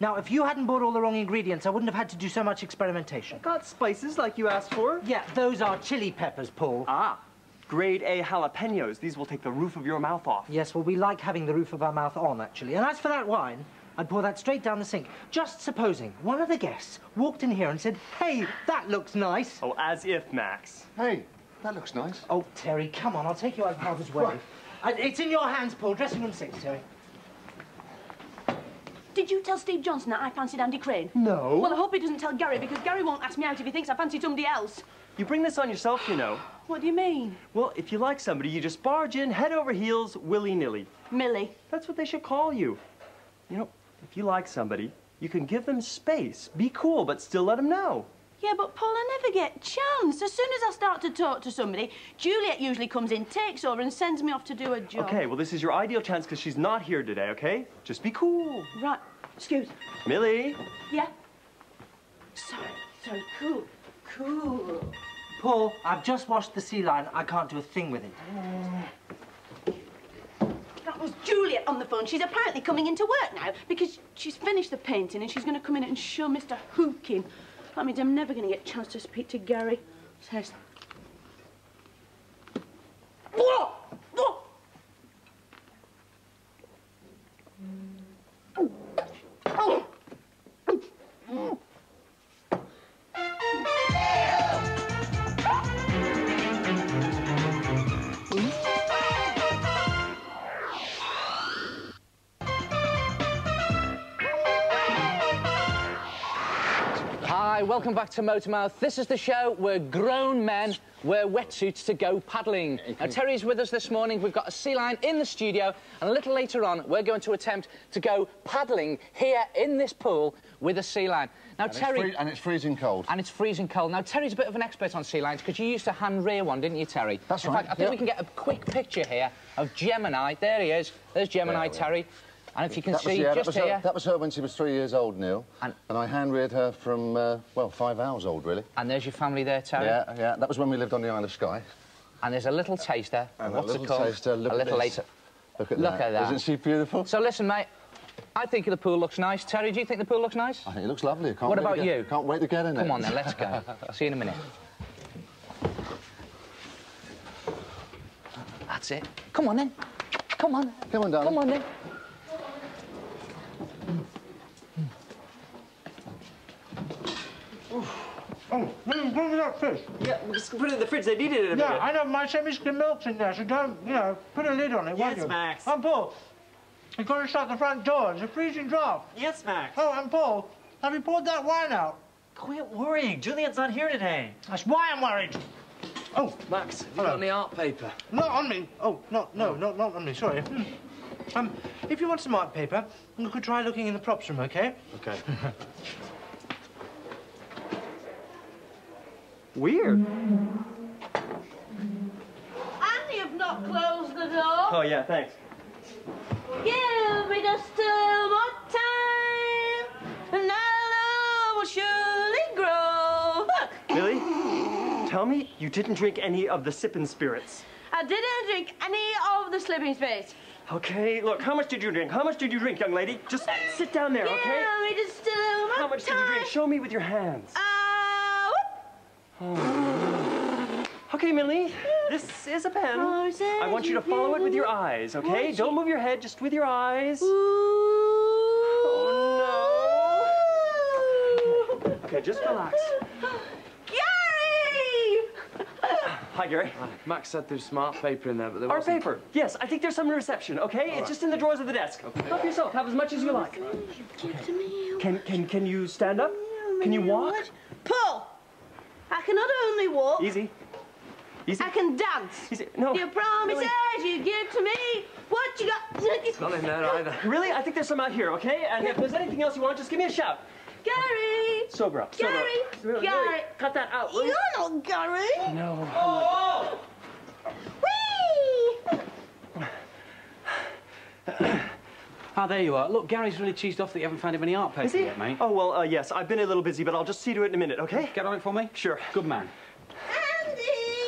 Now, if you hadn't bought all the wrong ingredients, I wouldn't have had to do so much experimentation. Got spices like you asked for? Yeah, those are chili peppers, Paul. Ah, grade A jalapenos. These will take the roof of your mouth off. Yes, well, we like having the roof of our mouth on, actually. And as for that wine, I'd pour that straight down the sink. Just supposing one of the guests walked in here and said, hey, that looks nice. Oh, as if, Max. Hey, that looks nice. Oh, Terry, come on, I'll take you out of harm's way. It's in your hands, Paul. Dressing room 6, Terry. Did you tell Steve Johnson that I fancied Andy Crane? No. Well, I hope he doesn't tell Gary, because Gary won't ask me out if he thinks I fancy somebody else. You bring this on yourself, you know. What do you mean? Well, if you like somebody, you just barge in, head over heels, willy-nilly. Millie. That's what they should call you. You know, if you like somebody, you can give them space. Be cool, but still let them know. Yeah, but Paul, I never get chance. As soon as I start to talk to somebody, Juliet usually comes in, takes over, and sends me off to do a job. Okay, well, this is your ideal chance because she's not here today, okay? Just be cool. Right. Excuse. Millie? Yeah? Sorry, cool. Cool. Paul, I've just washed the sea line. I can't do a thing with it. That was Juliet on the phone. She's apparently coming into work now because she's finished the painting and she's going to come in and show Mr. Hookin. That means I'm never going to get a chance to speak to Gary. Says... Whoa! Whoa! Oh! Hi, welcome back to Motormouth. This is the show where grown men wear wetsuits to go paddling. Now, Terry's with us this morning. We've got a sea line in the studio, and a little later on, we're going to attempt to go paddling here in this pool with a sea line. Now, Terry... And it's freezing cold. And it's freezing cold. Now, Terry's a bit of an expert on sea lines, because you used to hand-rear one, didn't you, Terry? That's right. In fact, I think we can get a quick picture here of Gemini. There he is. There's Gemini, Terry. And if you can see, just here... That was her when she was 3 years old, Neil. And I hand-reared her from, well, 5 hours old, really. And there's your family there, Terry? Yeah. That was when we lived on the Isle of Skye. And there's a little taster. And what's it called? Taster, look a little at this. later. Look at that. Isn't she beautiful? So, listen, mate. I think the pool looks nice. Terry, do you think the pool looks nice? I think it looks lovely. What about you? Can't wait to get in it. Come on, then, let's go. See you in a minute. That's it. Come on, then. Come on. Come on, darling. Come on, then. Oh, bring me that fish. Yeah, just put it in the fridge. They needed it a bit. Yeah, I know. My semi-skim milk's in there, so don't, you know, put a lid on it, won't you? Yes, Max. And Paul, you've got to shut the front door. It's a freezing draft. Yes, Max. Oh, and Paul, have you poured that wine out? Quit worrying. Juliet's not here today. That's why I'm worried. Oh, Max, have you got any art paper? Not on me. Oh, not on me, sorry. If you want some art paper, you could try looking in the props room, OK? OK. Weird. And you've not closed the door. Oh, yeah, thanks. Give me just a little more time, and our love will surely grow. Millie, tell me you didn't drink any of the sippin' spirits. I didn't drink any of the slipping spirits. Okay, look, how much did you drink? How much did you drink, young lady? Just sit down there, okay? Give me just a little more How much did you drink? Show me with your hands. Okay, Millie, this is a pen. I want you to follow it with your eyes, okay? Don't move your head, just with your eyes. Oh, no. Okay, just relax. Gary! Hi, Gary. Max said there's some art paper in there, but there Art wasn't. paper. Yes, I think there's some in reception, okay? It's just in the drawers of the desk. Okay. Help yourself. Have as much as you like. Can you stand up? Can you walk? Paul! I can not only walk... Easy. Easy. I can dance. Easy. No. Your promises you give to me. What you got... It's not in there either. Really? I think there's some out here, okay? And if there's anything else you want, just give me a shout. Gary! Sober up. Gary! Sober up. Gary! Cut that out, will you? You're not Gary! No. Oh! Whee! Ah, there you are. Look, Gary's really cheesed off that you haven't found him any art paper yet, mate. Oh, well, yes. I've been a little busy, but I'll just see to it in a minute, okay? Get on it for me? Sure. Good man. Andy!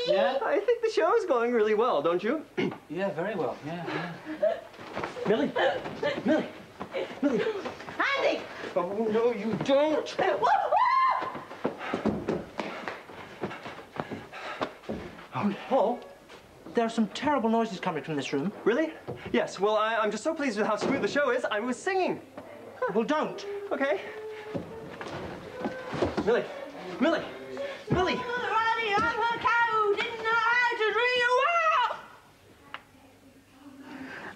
Yeah? I think the show's going really well, don't you? Yeah, very well. Yeah. Millie? Millie? Millie? Andy! Oh, no, you don't. Oh, Paul, there are some terrible noises coming from this room. Really? Yes, well, I'm just so pleased with how smooth the show is. I was singing. Well, don't. Okay. Millie. Millie. Millie. Riding on her cow, didn't know how to read a wow!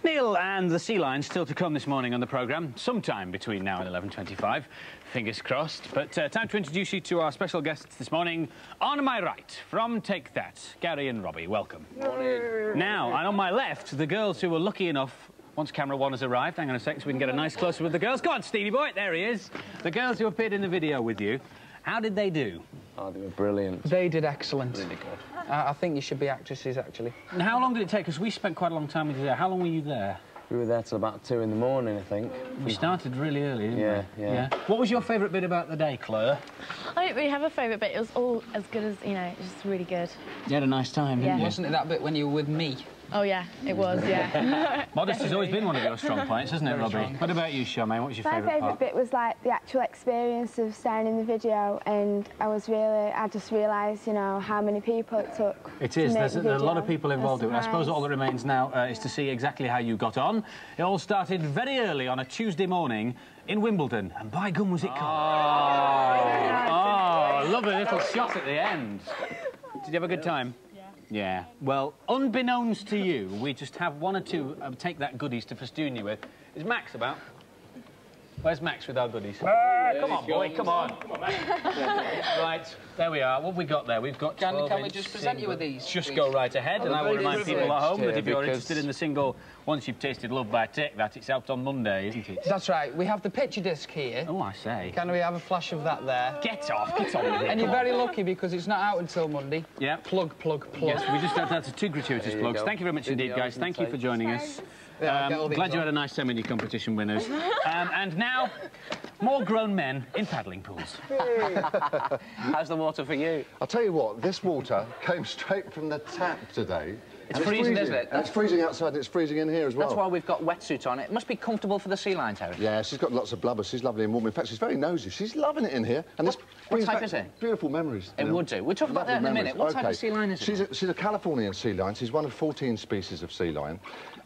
Neil and the sea lion still to come this morning on the programme, sometime between now and 11:25. Fingers crossed. But time to introduce you to our special guests this morning. On my right, from Take That, Gary and Robbie, welcome. Morning. Now, and on my left, the girls who were lucky enough, once camera one has arrived, hang on a second so we can get a nice close-up with the girls. Go on, Stevie boy, there he is. The girls who appeared in the video with you. How did they do? Oh, they were brilliant. They did excellent. Really good. I think you should be actresses, actually. And how long did it take? Because we spent quite a long time with you there. How long were you there? We were there till about 2 in the morning, I think. We started really early, didn't we? Yeah. What was your favourite bit about the day, Claire? I don't really have a favourite bit. It was all as good as, you know, it was just really good. You had a nice time, didn't you? Wasn't it that bit when you were with me? Oh, yeah, it was, yeah. Modest has always been one of your strong points, hasn't it, Robbie? What about you, Charmaine? What was your favourite part? My favourite bit was, like, the actual experience of starring in the video, and I just realised, you know, how many people it took. It is. There's a lot of people involved in it. I Nice. suppose all that remains now is to see exactly how you got on. It all started very early on a Tuesday morning in Wimbledon, and by gum was it cold. Oh, lovely little shot at the end. Did you have a good time? Yeah. Well, unbeknownst to you, we just have one or two Take That goodies to festoon you with. Is Max about? Where's Max with our goodies? Come on, boy, come on. Right, there we are. What have we got there? We've got 12 Can we just present you with these? Just go right ahead, and I will remind people at home that if you're interested in the single Once You've Tasted Love by Take That, it's out on Monday, isn't it? That's right. We have the picture disc here. Oh, I say. Can we have a flash of that there? Get on with it. And you're very lucky because it's not out until Monday. Yeah. Plug. Yes, we just had that's two gratuitous plugs. Thank you very much indeed, guys. Thank you for joining us. Glad you had a nice time with your competition winners. And now, more grown men in paddling pools. How's the water for you? I'll tell you what, this water came straight from the tap today. It's freezing, isn't it? It's freezing outside and it's freezing in here as well. That's why we've got wetsuits on. It must be comfortable for the sea lion, Terry. Yeah, she's got lots of blubber. She's lovely and warm. In fact, she's very nosy. She's loving it in here. And what type is it? Beautiful memories. It would do. We'll talk about that in a minute. What type of sea lion is it? She's a Californian sea lion. She's one of 14 species of sea lion.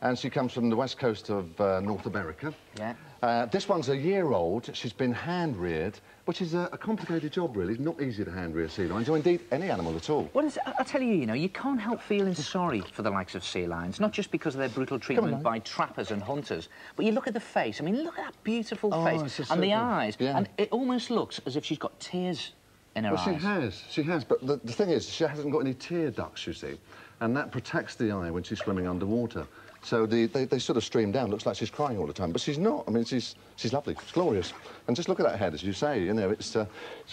And she comes from the west coast of North America. Yeah. This one's a year old. She's been hand-reared, which is a complicated job, really. It's not easy to hand-rear sea lions, or indeed any animal at all. Well, I'll tell you, you know, you can't help feeling sorry for the likes of sea lions, not just because of their brutal treatment by trappers and hunters, but you look at the face. I mean, look at that beautiful face. And the eyes. Yeah. And it almost looks as if she's got tears in her eyes. She has. But the thing is, she hasn't got any tear ducts, you see, and that protects the eye when she's swimming underwater. So they sort of stream down. Looks like she's crying all the time, but she's not. I mean, she's lovely. She's glorious. And just look at that head, as you say. You know, it's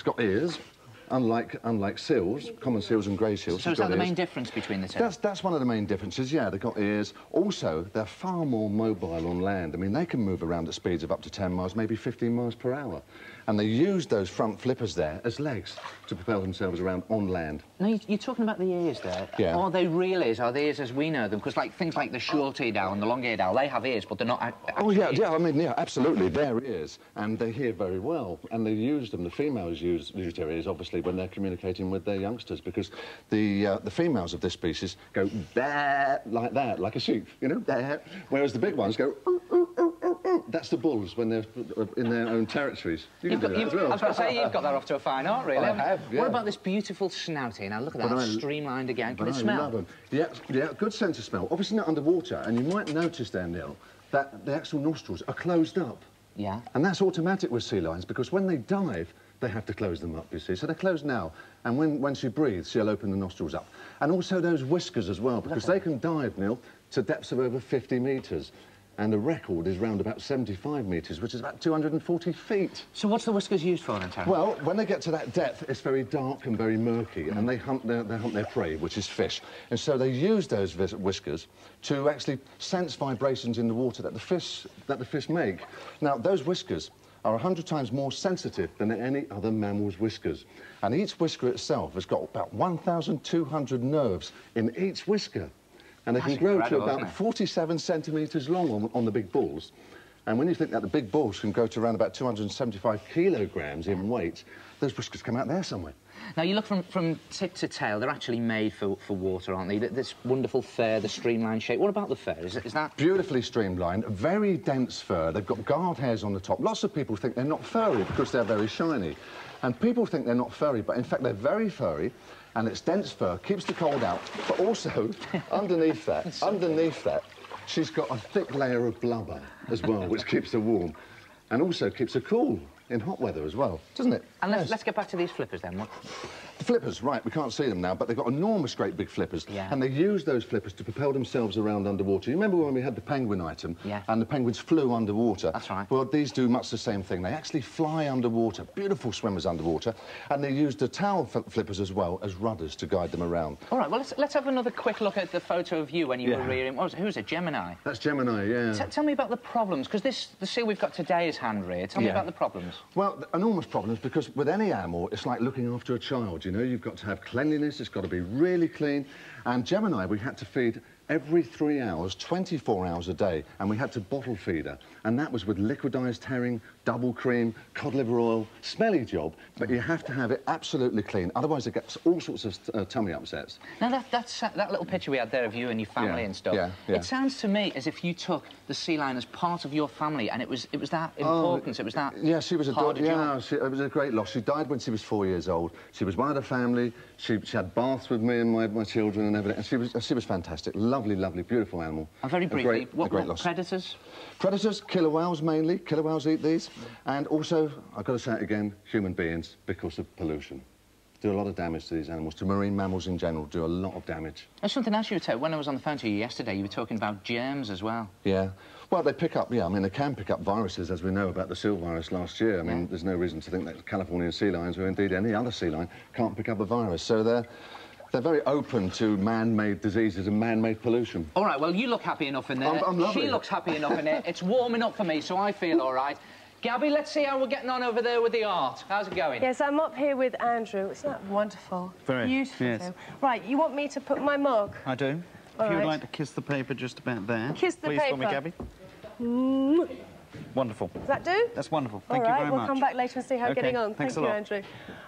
got ears, unlike seals, common seals and grey seals. So is that the main difference between the two? That's one of the main differences. Yeah, they've got ears. Also, they're far more mobile on land. I mean, they can move around at speeds of up to 10 miles, maybe 15 miles per hour. And they use those front flippers there as legs to propel themselves around on land. Now, you're talking about the ears there. Yeah. Are they real ears? Are they ears as we know them? Because, like, things like the short-eared owl and the long-eared owl, they have ears, but they're not actually ears. I mean, yeah, absolutely, they're ears, and they hear very well, and they use them. The females use their ears, obviously, when they're communicating with their youngsters, because the females of this species go bah, like that, like a sheep, you know, bah, whereas the big ones go ooh, ooh, ooh, ooh, ooh. That's the bulls when they're in their own territories. You can do that as well. I was going to say, you've got that off to a fine art, really. I have, yeah. What about this beautiful snout here? Now, look at that, streamlined again. Can it smell? I love them. Yeah, good sense of smell. Obviously not underwater, and you might notice there, Neil, that the actual nostrils are closed up. Yeah. And that's automatic with sea lions, because when they dive, they have to close them up, you see. So they're closed now, and when she breathes, she'll open the nostrils up. And also those whiskers as well, because they can dive, Neil, to depths of over 50 metres. And the record is round about 75 metres, which is about 240 feet. So what's the whiskers used for, then, Terry? Well, when they get to that depth, it's very dark and very murky, and they hunt their prey, which is fish. And so they use those whiskers to actually sense vibrations in the water that the fish make. Now, those whiskers are 100 times more sensitive than any other mammal's whiskers. And each whisker itself has got about 1,200 nerves in each whisker. And they can grow to about 47 centimetres long on the big bulls. And when you think that the big bulls can grow to around about 275 kilograms in weight, those whiskers come out there somewhere. Now, you look from tip to tail, they're actually made for water, aren't they? This wonderful fur, the streamlined shape. What about the fur? Is that... Beautifully streamlined, very dense fur. They've got guard hairs on the top. Lots of people think they're not furry because they're very shiny. And people think they're not furry, but in fact, they're very furry. And it's dense fur, keeps the cold out, but also underneath that, she's got a thick layer of blubber as well, which keeps her warm and also keeps her cool in hot weather as well, doesn't it? And let's get back to these flippers then. The flippers, right, we can't see them now, but they've got enormous, great big flippers. Yeah. And they use those flippers to propel themselves around underwater. You remember when we had the penguin item? Yeah. And the penguins flew underwater? That's right. Well, these do much the same thing. They actually fly underwater, beautiful swimmers underwater, and they use the towel flippers as well as rudders to guide them around. All right, well, let's have another quick look at the photo of you when you were rearing... Who's it, Gemini? That's Gemini, yeah. Tell me about the problems, because the seal we've got today is hand-reared. Tell me about the problems. Well, enormous problems, because with any animal, it's like looking after a child, you know? You've got to have cleanliness, it's got to be really clean. And Gemini, we had to feed every 3 hours, 24 hours a day, and we had to bottle feed her. And that was with liquidised herring, double cream, cod liver oil, smelly job, but you have to have it absolutely clean, otherwise it gets all sorts of tummy upsets. Now, that little picture we had there of you and your family and stuff, it sounds to me as if you took the sea lion as part of your family, and it was that important, it was that Yeah, she was a hard job. it was a great loss. She died when she was 4 years old. She was one of the family. She had baths with me and my children and everything, and she was fantastic. Lovely, lovely, beautiful animal. And very briefly, a great loss. predators? Predators, killer whales mainly. Killer whales eat these. And also, I've got to say it again, human beings, because of pollution. Do a lot of damage to these animals, to marine mammals in general, do a lot of damage. There's something else you were talking... When I was on the phone to you yesterday, you were talking about germs as well. Yeah. Well, they pick up, I mean, they can pick up viruses, as we know about the seal virus last year. I mean, there's no reason to think that Californian sea lions, or indeed any other sea lion, can't pick up a virus. So they're very open to man-made diseases and man-made pollution. All right, well, you look happy enough in there. I'm lovely. She looks happy enough in it. It's warm enough for me, so I feel all right. Gabby, let's see how we're getting on over there with the art. How's it going? Yes, I'm up here with Andrew. Isn't that wonderful? Very. Beautiful. Yes. Too. Right, you want me to put my mug? I do. All if you would right. like to kiss the paper just about there. Kiss the Please paper. for me, Gabby. Wonderful. Does that do? That's wonderful. Thank all you right, very we'll much. come back later and see how you're getting on. Thanks Thank a you, lot. Andrew.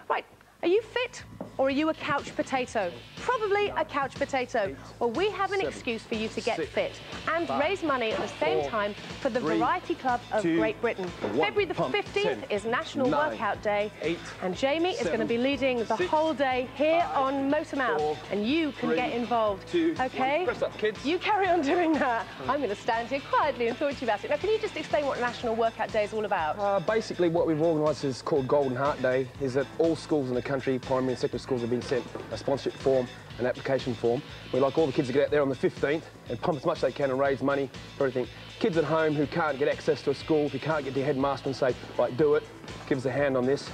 Right, are you fit or are you a couch potato? Probably a couch potato. Well, we have an excuse for you to get fit and raise money at the same time for the Variety Club of Great Britain. February the 15th is National Workout Day, and Jamie is going to be leading the whole day here on Motormouth, and you can get involved. Okay? Press up, kids. You carry on doing that. I'm going to stand here quietly and talk to you about it. Now, can you just explain what National Workout Day is all about? Basically, what we've organised is called Golden Heart Day, is that all schools in the country, primary and secondary schools, have been sent a sponsorship form, an application form. We'd like all the kids to get out there on the 15th and pump as much as they can and raise money for everything. Kids at home who can't get access to a school, who can't get to your headmaster and say, right, do it, give us a hand on this.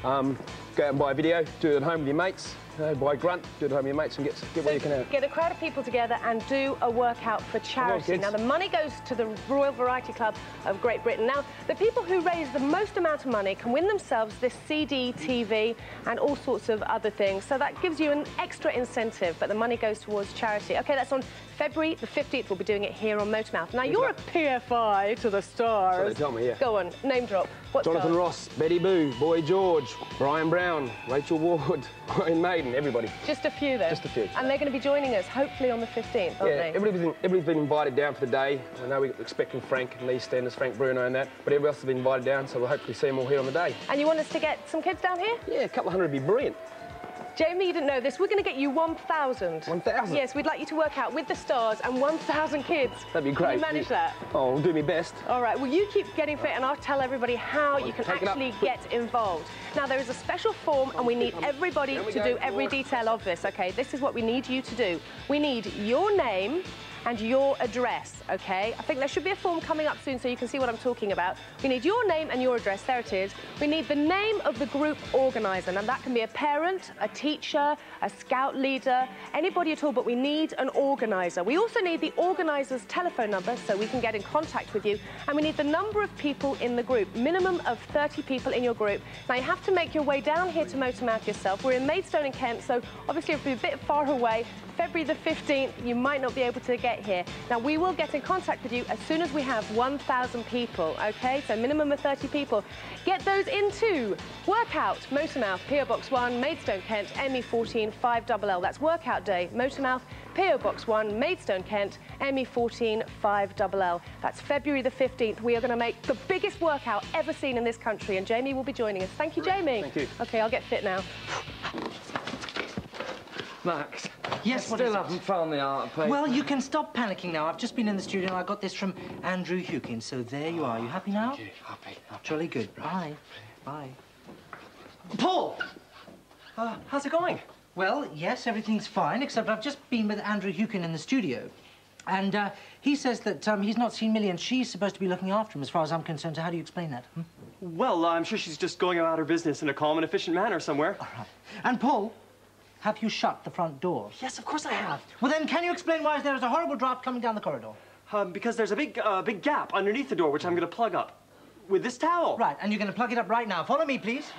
Go out and buy a video, do it at home with your mates, buy a grunt, do it at home with your mates and get what you can out. Get a crowd of people together and do a workout for charity. Now, the money goes to the Royal Variety Club of Great Britain. Now, the people who raise the most amount of money can win themselves this CD, TV, and all sorts of other things. So that gives you an extra incentive, but the money goes towards charity. OK, that's on February the 15th. We'll be doing it here on Motormouth. Now, you're a PFI to the stars. So they tell me, yeah. Go on, name drop. What's Jonathan Ross, Betty Boo, Boy George, Brian Brown, Rachel Ward, Ryan Maiden, everybody. Just a few, then? Just a few. And they're going to be joining us, hopefully, on the 15th, aren't they? Everybody's been invited down for the day. I know we're expecting Frank and Lee Stenders, Frank Bruno and that, but everybody else has been invited down, so we'll hopefully see them all here on the day. And you want us to get some kids down here? Yeah, a couple of hundred would be brilliant. Jamie, you didn't know this. We're going to get you 1,000. 1,000? Yes, we'd like you to work out with the stars and 1,000 kids. That'd be great. Can you manage that? Oh, I'll do my best. All right, well, you keep getting fit and I'll tell everybody how you can actually get involved. Now, there is a special form and we need everybody to do every detail of this, OK? This is what we need you to do. We need your name and your address, OK? I think there should be a form coming up soon so you can see what I'm talking about. We need your name and your address. There it is. We need the name of the group organiser, and that can be a parent, a teacher, a scout leader, anybody at all, but we need an organiser. We also need the organiser's telephone number so we can get in contact with you, and we need the number of people in the group, minimum of 30 people in your group. Now, you have to make your way down here to Motormouth yourself. We're in Maidstone in Kent, so obviously it'll be a bit far away. February the 15th, you might not be able to get here. Now, we will get in contact with you as soon as we have 1,000 people, OK? So minimum of 30 people. Get those into Workout, Motormouth, PO Box 1, Maidstone, Kent, ME14 5LL. That's Workout Day, Motormouth, PO Box 1, Maidstone, Kent, ME14 5LL. That's February the 15th. We are going to make the biggest workout ever seen in this country, and Jamie will be joining us. Thank you, Jamie. Thank you. OK, I'll get fit now. Max, Yes, I still haven't found the art of paper. Well, you can stop panicking now. I've just been in the studio and I got this from Andrew Hukin. So there you are. You happy now? Thank you. Happy. Jolly good. Bye. Bye. Paul! How's it going? Well, yes, everything's fine, except I've just been with Andrew Hukin in the studio. And he says that he's not seen Millie and she's supposed to be looking after him, as far as I'm concerned. So how do you explain that? Well, I'm sure she's just going about her business in a calm and efficient manner somewhere. All right. And Paul, have you shut the front door? Yes, of course I have. Well, then, can you explain why there is a horrible draft coming down the corridor? Because there's a big gap underneath the door, which I'm going to plug up with this towel. Right, and you're going to plug it up right now. Follow me, please.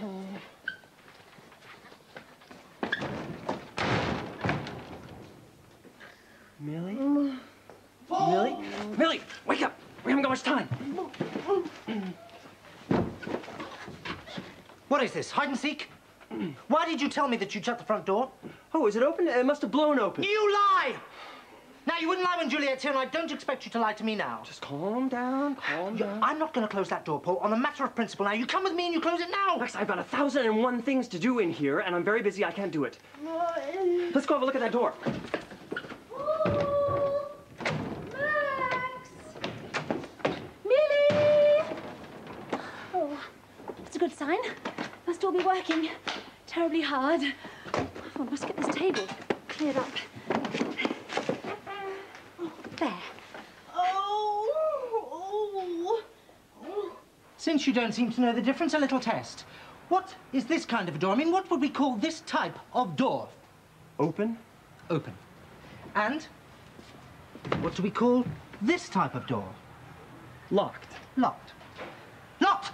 Millie? Millie? Millie, wake up! We haven't got much time. What is this, hide and seek? Why did you tell me that you'd shut the front door? Oh, is it open? It must have blown open. You lie! Now, you wouldn't lie when Juliet's here, and I don't expect you to lie to me now. Just calm down, calm down. I'm not going to close that door, Paul, on a matter of principle. Now, you come with me and you close it now. Max, I've got 1,001 things to do in here, and I'm very busy. I can't do it. Let's go have a look at that door. That's a good sign. Must all be working terribly hard. Oh, I must get this table cleared up. Oh, there. Oh. Since you don't seem to know the difference, a little test. What is this kind of a door? I mean, what would we call this type of door? Open. Open. And what do we call this type of door? Locked. Locked. Locked!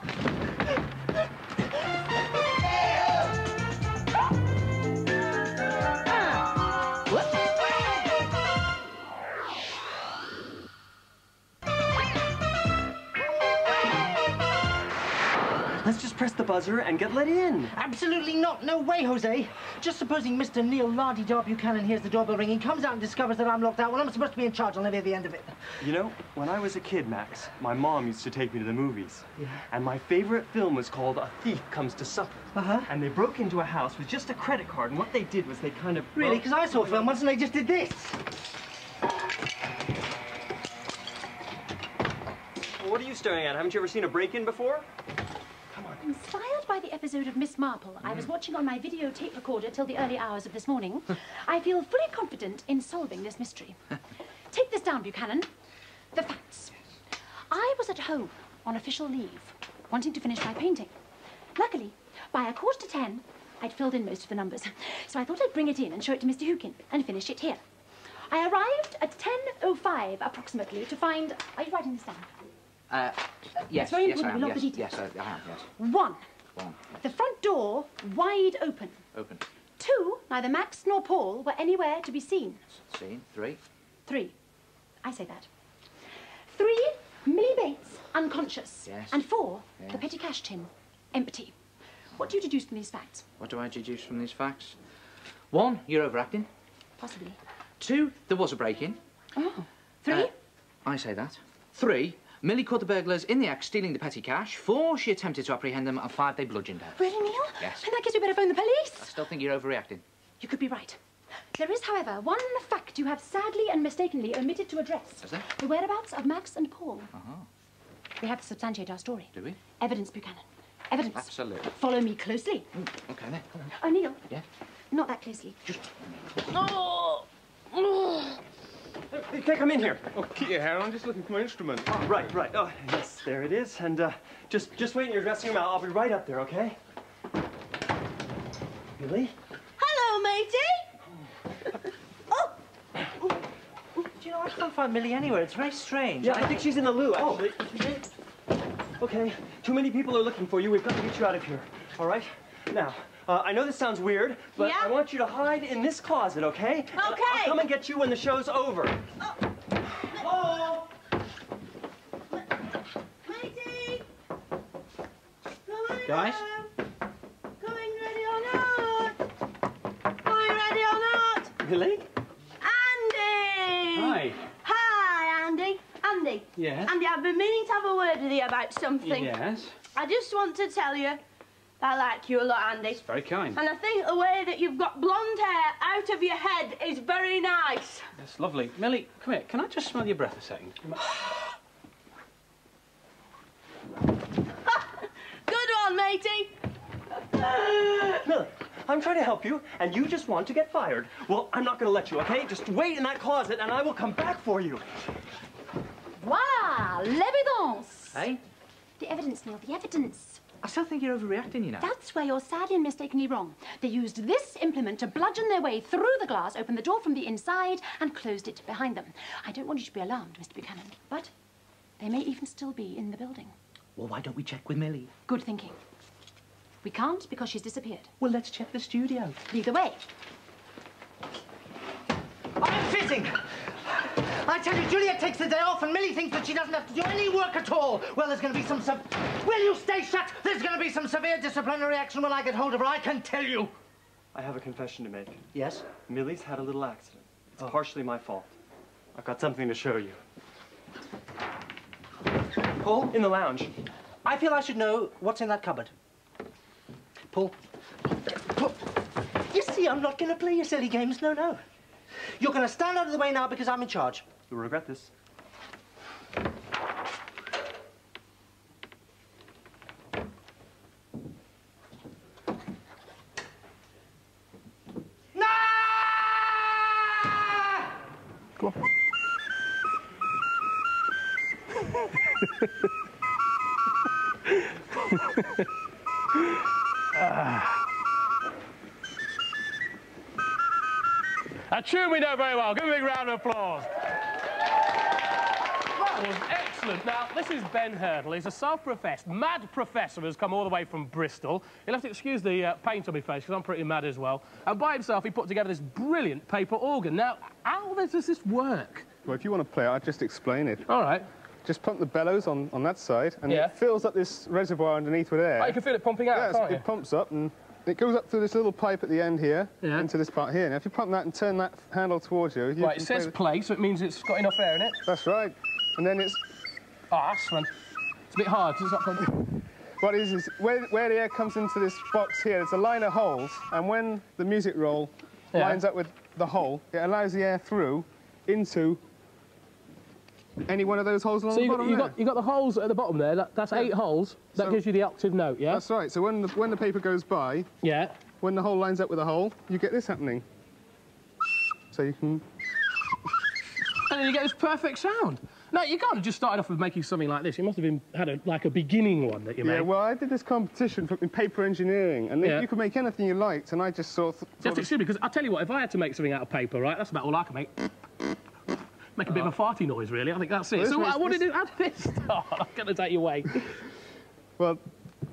Let's just press the buzzer and get let in. Absolutely not. No way, Jose. Just supposing Mr. Neil Lardy-Dar Buchanan hears the doorbell ringing, comes out and discovers that I'm locked out. Well, I'm supposed to be in charge. I'll never hear the end of it. You know, when I was a kid, Max, my mom used to take me to the movies. Yeah. And my favorite film was called A Thief Comes to Supper. Uh-huh. And they broke into a house with just a credit card, and what they did was they kind of... Really? Because I saw a film once and they just did this. What are you staring at? Haven't you ever seen a break-in before? Inspired by the episode of Miss Marple I was watching on my videotape recorder till the early hours of this morning, I feel fully confident in solving this mystery. Take this down, Buchanan. The facts. I was at home on official leave, wanting to finish my painting. Luckily, by 9:45, I'd filled in most of the numbers, so I thought I'd bring it in and show it to Mr. Hukin and finish it here. I arrived at 10:05 approximately to find... Are you writing this down? Yes, it's very yes, important. I am. We love Yes, the details. yes, I am, yes. 1. One. The front door wide open. Open. 2. Neither Max nor Paul were anywhere to be seen. Seen. 3. 3. I say that. 3. Millie Bates unconscious. Yes. And 4. Yes. The petty cash tin empty. What do you deduce from these facts? What do I deduce from these facts? 1, you're overacting. Possibly. 2, there was a break-in. Oh. 3. I say that. 3, Millie caught the burglars in the act stealing the petty cash. 4, she attempted to apprehend them. And 5, they bludgeoned her. Really, Neil? Yes. In that case, we better phone the police. I still think you're overreacting. You could be right. There is, however, one fact you have sadly and mistakenly omitted to address. Is there? The whereabouts of Max and Paul. Uh-huh. We have to substantiate our story. Do we? Evidence, Buchanan. Evidence. Absolutely. Follow me closely. Okay, then. Oh, Neil. Yeah? Not that closely. Oh! You can't come in here. Oh, keep your hair on. I'm just looking for my instrument. Oh, right. Oh, yes, there it is. And just wait in your dressing room. I'll be right up there, okay? Billy? Hello, matey. Do you know, I can't find Millie anywhere. It's very strange. Yeah, I think she's in the loo, actually. Okay, too many people are looking for you. We've got to get you out of here, all right? Now, I know this sounds weird, but I want you to hide in this closet, okay? Okay. I'll come and get you when the show's over. Oh. Matey! Guys? Going ready or not? Going ready or not? Billy? Andy! Hi. Hi, Andy. Andy. Yes? Andy, I've been meaning to have a word with you about something. Yes? I just want to tell you I like you a lot, Andy. It's very kind. And I think the way that you've got blonde hair out of your head is very nice. That's lovely. Millie, come here. Can I just smell your breath a second? Good one, matey. Millie, I'm trying to help you, and you just want to get fired. Well, I'm not going to let you, okay? Just wait in that closet, and I will come back for you. Voila! L'évidence! Hey? The evidence, Neil, the evidence. I still think you're overreacting, you know. That's where you're sadly and mistakenly wrong. They used this implement to bludgeon their way through the glass, opened the door from the inside, and closed it behind them. I don't want you to be alarmed, Mr. Buchanan, but they may even still be in the building. Well, why don't we check with Millie? Good thinking. We can't because she's disappeared. Well, let's check the studio. Lead the way. I'm fitting! I tell you, Juliet takes the day off and Millie thinks that she doesn't have to do any work at all. Well, there's going to be some... Will you stay shut? There's going to be some severe disciplinary action when I get hold of her, I can tell you. I have a confession to make. Yes? Millie's had a little accident. It's partially my fault. I've got something to show you. Paul? In the lounge. I feel I should know what's in that cupboard. Paul? Paul. You see, I'm not going to play your silly games, no, no. You're going to stand out of the way now because I'm in charge. You'll regret this. No! Go on. A tune we know very well. Give a big round of applause. That was excellent. Now, this is Ben Hurdle. He's a self-professed mad professor who's come all the way from Bristol. You'll have to excuse the paint on my face, because I'm pretty mad as well. And by himself, he put together this brilliant paper organ. Now, how does this work? Well, if you want to play it, I'll just explain it. All right. Just pump the bellows on that side, and it fills up this reservoir underneath with air. Oh, you can feel it pumping out, can't you? It pumps up, and it goes up through this little pipe at the end here, into this part here. Now, if you pump that and turn that handle towards you... Right, it says play, so it means it's got enough air in it. That's right. And then it's... Oh, that's fun. It's a bit hard, because it's not... What it is where the air comes into this box here, there's a line of holes, and when the music roll lines up with the hole, it allows the air through into any one of those holes along the bottom there. You got the holes at the bottom there. That's 8 holes. That gives you the octave note, yeah? That's right. So when the paper goes by, when the hole lines up with the hole, you get this happening. So you can... And then you get this perfect sound. No, you can't have just started off with making something like this. You must have had a beginning one that you made. Yeah, well, I did this competition in paper engineering, and you could make anything you liked, and I just sort of... Excuse me, because I'll tell you what, if I had to make something out of paper, right, that's about all I can make. Make a bit of a farty noise, really. I think that's it. Well, so how did this start? I'm going to take you away. Well,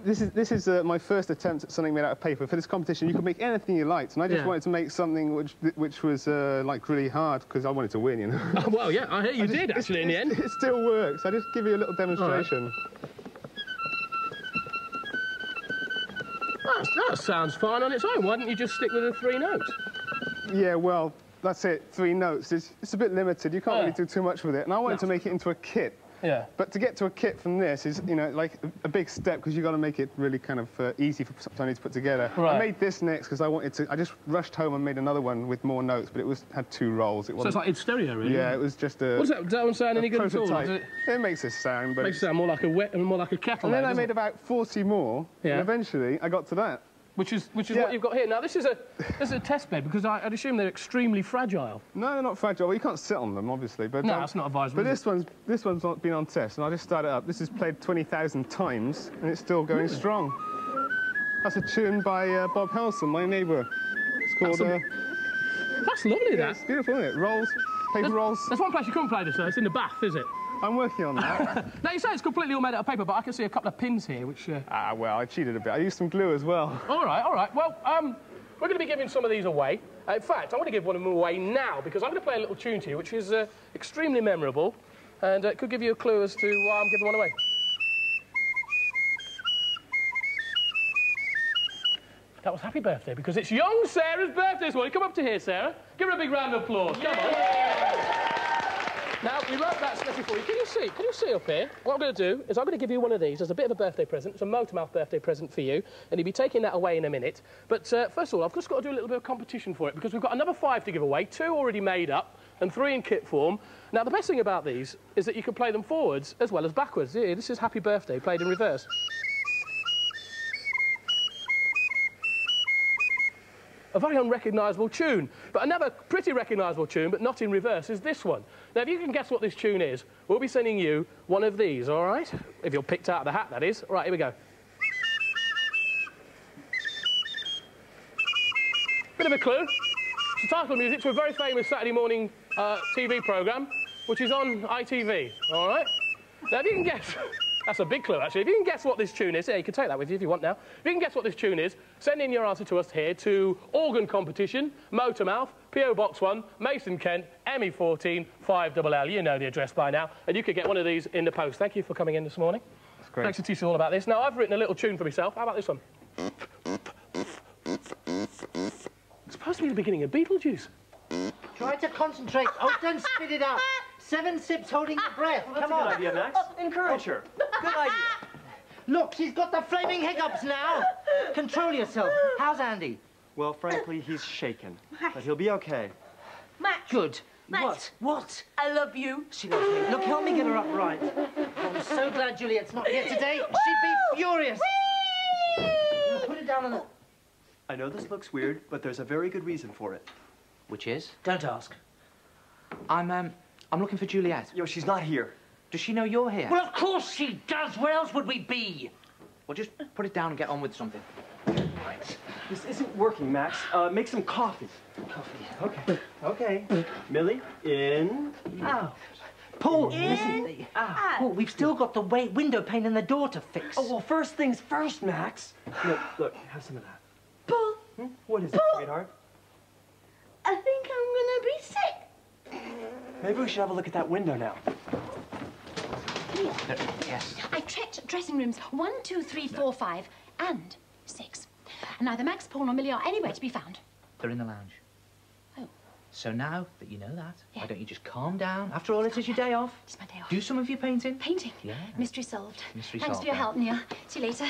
this is my first attempt at something made out of paper. For this competition, you could make anything you liked, and I just wanted to make something which was like really hard because I wanted to win, you know. Oh, well, yeah, I hear you did actually in the end. It still works. I just give you a little demonstration. Right. That sounds fine on its own. Why didn't you just stick with the 3 notes? Yeah, well, that's it. 3 notes. It's a bit limited. You can't really do too much with it, and I wanted to make it into a kit. Yeah. But to get to a kit from this is, you know, like a big step because you've got to make it really kind of easy for somebody to put together. Right. I made this next because I wanted to. I just rushed home and made another one with more notes, but it had 2 rolls. So it's like in stereo, really. Yeah, it was just a. What does that one sound any good at all? It makes a sound, but makes it sound more like a kettle. And then I made about 40 more. Yeah. And eventually I got to that. Which is what you've got here. Now, this is a test bed, because I'd assume they're extremely fragile. No, they're not fragile. Well, you can't sit on them, obviously. But, no, that's not advisable. But this one's not been on test, and I just started up. This is played 20,000 times, and it's still going strong. That's a tune by Bob Helson, my neighbour. It's called... That's lovely, that. It's beautiful, isn't it? Rolls, paper rolls. There's one place you couldn't play this, though. It's in the bath, is it? I'm working on that. Now, you say it's completely all made out of paper, but I can see a couple of pins here, which... Ah, well, I cheated a bit. I used some glue as well. All right, all right. Well, we're going to be giving some of these away. In fact, I'm going to give one of them away now, because I'm going to play a little tune to you, which is extremely memorable, and it could give you a clue as to why I'm giving one away. That was happy birthday, because it's young Sarah's birthday this morning. Come up to here, Sarah. Give her a big round of applause. Come on. Now, we wrote that especially for you. Can you see up here? What I'm going to do is I'm going to give you one of these as a bit of a birthday present. It's a Motormouth birthday present for you, and you'll be taking that away in a minute. But first of all, I've just got to do a little bit of competition for it, because we've got another 5 to give away, 2 already made up, and 3 in kit form. Now, the best thing about these is that you can play them forwards as well as backwards. Yeah, this is Happy Birthday, played in reverse. A very unrecognisable tune. But another pretty recognisable tune, but not in reverse, is this one. Now, if you can guess what this tune is, we'll be sending you one of these, all right? If you're picked out of the hat, that is. All right, here we go. Bit of a clue. It's the title music to a very famous Saturday morning TV programme, which is on ITV, all right? Now, if you can guess... That's a big clue, actually. If you can guess what this tune is, yeah, you can take that with you if you want now. If you can guess what this tune is, send in your answer to us here to Organ Competition, Motormouth, P.O. Box 1, Mason, Kent, ME14, 5LL. You know the address by now. And you could get one of these in the post. Thank you for coming in this morning. That's great. Thanks for teaching us all about this. Now, I've written a little tune for myself. How about this one? It's supposed to be the beginning of Beetlejuice. Try to concentrate. Oh, don't spit it out. 7 sips holding your breath. Come on. Good idea, Max. Encourage her. Good idea. Look, she's got the flaming hiccups now. Control yourself. How's Andy? Well, frankly, he's shaken. But he'll be okay. Max. Good. Max. What? I love you. She loves me. Look, help me get her up right. I'm so glad Juliet's not here today. She'd be furious. Now, put it down on the... I know this looks weird, but there's a very good reason for it. Which is? Don't ask. I'm looking for Juliet. Yo, she's not here. Does she know you're here? Well, of course she does. Where else would we be? Well, just put it down and get on with something. Right. This isn't working, Max. Make some coffee. Coffee. Okay. Okay. Millie, in. Out. Paul, listen. Paul, we've still got the window pane in the door to fix. Oh, well, first things first, Max. Look, have some of that. Paul. What is it, sweetheart? I think I'm gonna be sick. Maybe we should have a look at that window now. Yes. I checked dressing rooms 1, 2, 3, 4, 5, and 6. And neither Max, Paul, nor Millie are anywhere to be found. They're in the lounge. Oh. So now that you know that, Yeah. why don't you just calm down? After all, it is your day off. It's my day off. Do some of your painting. Painting? Yeah. Mystery solved. Mystery Thanks solved, for your yeah. help, Neil. See you later.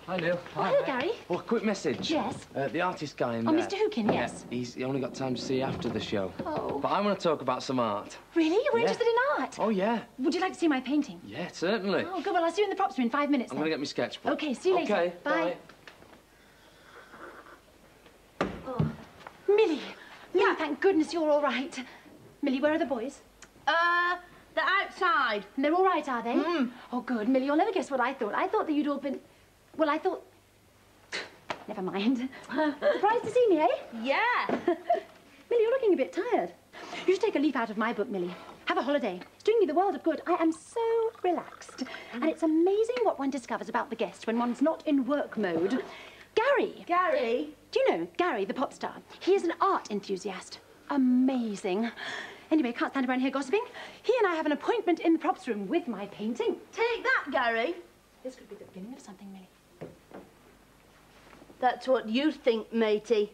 Hi, Neil. Oh, hello, Gary. Well, a quick message. Yes? The artist guy in Oh, there. Mr. Hookin, yes. Yeah, he only got time to see you after the show. Oh. But I want to talk about some art. Really? You're Yeah. interested in art? Oh, yeah. Would you like to see my painting? Yeah, certainly. Oh, good. Well, I'll see you in the props room in 5 minutes, I'm then. going to get my sketchbook. OK, see you later. Okay, Bye. Oh. Millie. Millie, thank goodness you're all right. Millie, where are the boys? They're outside. And they're all right, are they? Oh, good. Millie, you'll never guess what I thought. I thought that you'd all been... Well, I thought... Never mind. Surprised to see me, eh? Yeah. Millie, you're looking a bit tired. You should take a leaf out of my book, Millie. Have a holiday. It's doing me the world of good. I am so relaxed. And it's amazing what one discovers about the guest when one's not in work mode. Gary. Gary? Do you know Gary, the pop star? He is an art enthusiast. Amazing. Anyway, can't stand around here gossiping. He and I have an appointment in the props room with my painting. Take that, Gary. This could be the beginning of something, Millie. That's what you think, matey.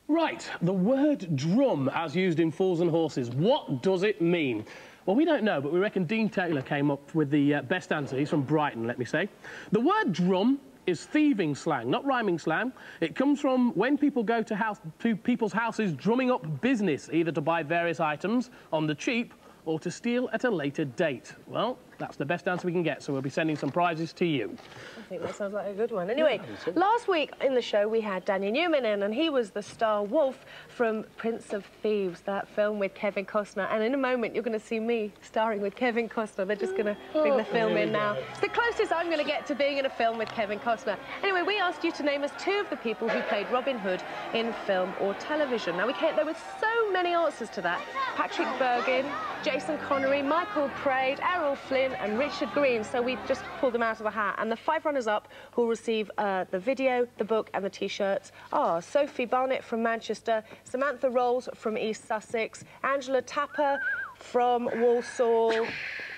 Right, the word drum as used in Fools and Horses. What does it mean? Well, we don't know, but we reckon Dean Taylor came up with the best answer. He's from Brighton, let me say. The word drum is thieving slang, not rhyming slang. It comes from when people go to people's houses drumming up business, either to buy various items on the cheap or to steal at a later date. Well, that's the best answer we can get, so we'll be sending some prizes to you. I think that sounds like a good one. Anyway, last week in the show we had Danny Newman in, and he was the star Wolf from Prince of Thieves, that film with Kevin Costner. And in a moment you're going to see me starring with Kevin Costner. They're just going to bring the film in now. It's the closest I'm going to get to being in a film with Kevin Costner. Anyway, we asked you to name us 2 of the people who played Robin Hood in film or television. Now, there were so many answers to that. Patrick Bergin, Jason Connery, Michael Praed, Errol Flynn, Martin and Richard Green, so we've just pulled them out of the hat. And the 5 runners-up who will receive the video, the book and the T-shirts are Sophie Barnett from Manchester, Samantha Rolls from East Sussex, Angela Tapper from Walsall,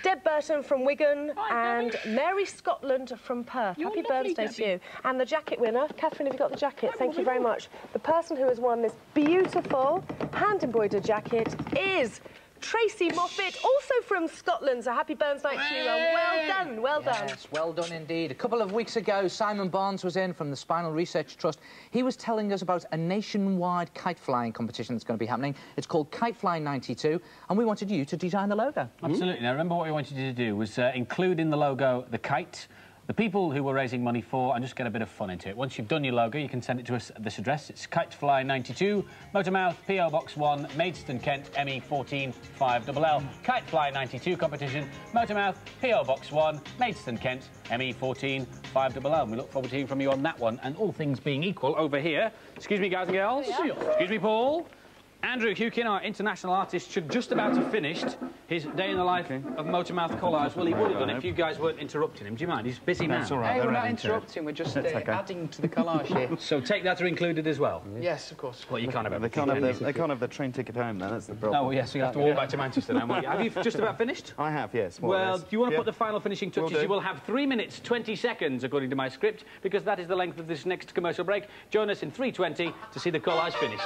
Deb Burton from Wigan, and Mary Scotland from Perth. Happy birthday to you. And the jacket winner, Catherine, have you got the jacket? Thank you very much. The person who has won this beautiful hand-embroidered jacket is Tracy Moffat, also from Scotland. So happy Burns Night to you. Well done, well done. Yes, well done indeed. A couple of weeks ago, Simon Barnes was in from the Spinal Research Trust. He was telling us about a nationwide kite flying competition that's going to be happening. It's called Kite Fly 92, and we wanted you to design the logo. Absolutely. Now, remember what we wanted you to do was include in the logo the kite, the people who we're raising money for, and just get a bit of fun into it. Once you've done your logo, you can send it to us at this address. It's Kitefly 92, Motormouth, PO Box 1, Maidstone, Kent, ME14 5LL. Kitefly 92 competition, Motormouth, PO Box 1, Maidstone, Kent, ME14 5LL. And we look forward to hearing from you on that one. And all things being equal, over here, excuse me, guys and girls. Yeah. Excuse me, Paul. Andrew Hukin, our international artist, should just about have finished his day in the life of Motormouth collage. Well, he would have done if you guys weren't interrupting him. Do you mind? He's a busy man. That's all right. Hey, we're not interrupting. We're just adding to the collage here. So take that are included as well? Yes, of course. Well, you can't have they can't have the train ticket home, then. That's the problem. Oh, yes, so you have to walk back to Manchester now. Have you just about finished? I have, yes. Well, do you want to put the final finishing touches? You will have 3 minutes, 20 seconds, according to my script, because that is the length of this next commercial break. Join us in 3:20 to see the collage finished.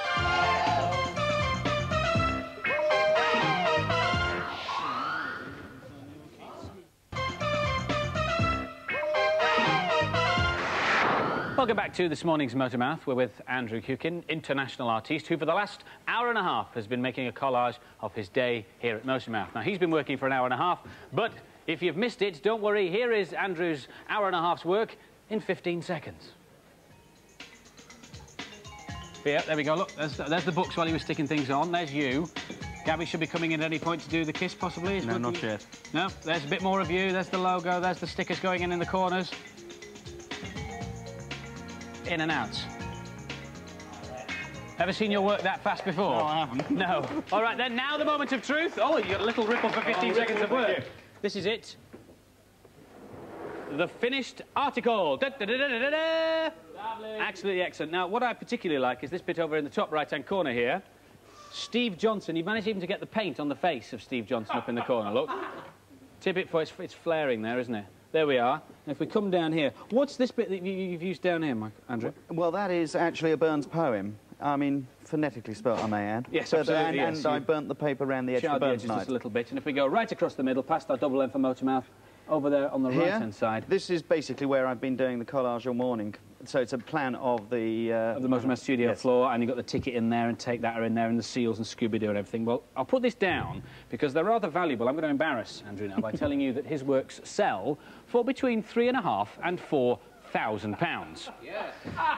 Welcome back to this morning's Motormouth. We're with Andrew Hukin, international artiste, who for the last hour and a half has been making a collage of his day here at Motormouth. Now, he's been working for an hour and a half, but if you've missed it, don't worry. Here is Andrew's hour and a half's work in 15 seconds. Yeah, there we go. Look, there's the books while he was sticking things on. There's you. Gabby should be coming in at any point to do the kiss, possibly. No, not yet. No, there's a bit more of you. There's the logo. There's the stickers going in the corners. In and out. Ever seen your work that fast before? No, I haven't. No. All right, then, now the moment of truth. Oh, you got a little ripple for 15 seconds of work. This is it. The finished article. Da, da, da, da, da, da. Lovely. Absolutely excellent. Now, what I particularly like is this bit over in the top right-hand corner here. Steve Johnson. You've managed even to get the paint on the face of Steve Johnson up in the corner, look. Tip it for it's flaring there, isn't it? There we are. And if we come down here, what's this bit that you've used down here, Andrew? Well, that is actually a Burns poem. I mean, phonetically spelt, I may add. Yes, absolutely. And I burnt the paper around the edge of the Burns just a little bit. And if we go right across the middle, past our double length for Motormouth, over there on the right-hand side. This is basically where I've been doing the collage all morning. So it's a plan of the Motormouth studio floor, and you've got the ticket in there, and take that are in there, and the seals and Scooby-Doo and everything. Well, I'll put this down because they're rather valuable. I'm going to embarrass Andrew now by telling you that his works sell for between £3,500 and £4,000,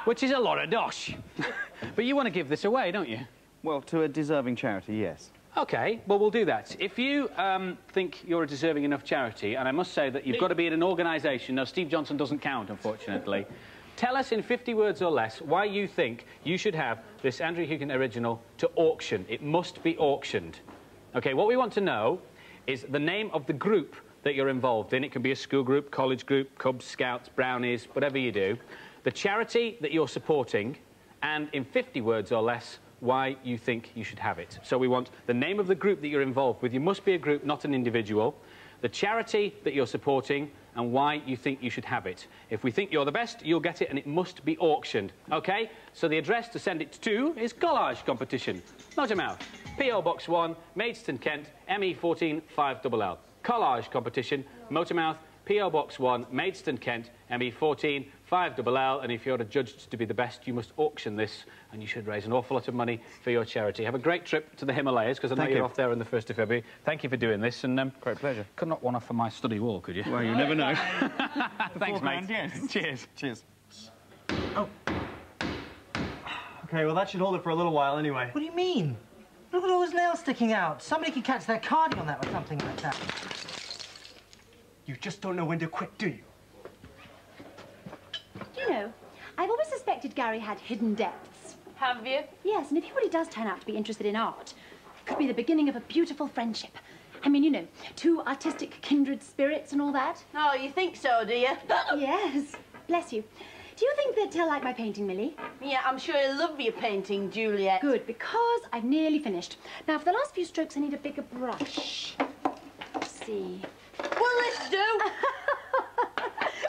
which is a lot of dosh. But you want to give this away, don't you? Well, to a deserving charity, yes. OK, well, we'll do that. If you think you're a deserving enough charity, and I must say that you've got to be in an organisation. No, Steve Johnson doesn't count, unfortunately. Tell us in 50 words or less why you think you should have this Andrew Hukin original to auction. It must be auctioned. OK, what we want to know is the name of the group that you're involved in. It can be a school group, college group, Cubs, Scouts, Brownies, whatever you do. The charity that you're supporting, and in 50 words or less, why you think you should have it. So we want the name of the group that you're involved with. You must be a group, not an individual. The charity that you're supporting, and why you think you should have it. If we think you're the best, you'll get it, and it must be auctioned. OK? So the address to send it to is Collage Competition, Motormouth, P.O. Box 1, Maidstone, Kent, ME14 5LL. Collage Competition, Motormouth, P.O. Box 1, Maidstone, Kent, ME14 5LL. And if you're adjudged to be the best, you must auction this, and you should raise an awful lot of money for your charity. Have a great trip to the Himalayas, because I know you're off there on the 1st of February. Thank you for doing this, and great pleasure. Could knock one off for my study wall, could you? Well, you never know. Thanks, mate. Yes. Cheers. Cheers. Oh. OK, well, that should hold it for a little while anyway. What do you mean? Look at all those nails sticking out. Somebody could catch their carding on that or something like that. You just don't know when to quit, do you? Do you know, I've always suspected Gary had hidden depths. Have you? Yes, and if he really does turn out to be interested in art, it could be the beginning of a beautiful friendship. I mean, you know, two artistic kindred spirits and all that. Oh, you think so, do you? Yes. Bless you. Do you think they'd like my painting, Millie? Yeah, I'm sure he'll love your painting, Juliet. Good, because I've nearly finished. Now, for the last few strokes, I need a bigger brush. Let's see. Well, let's do.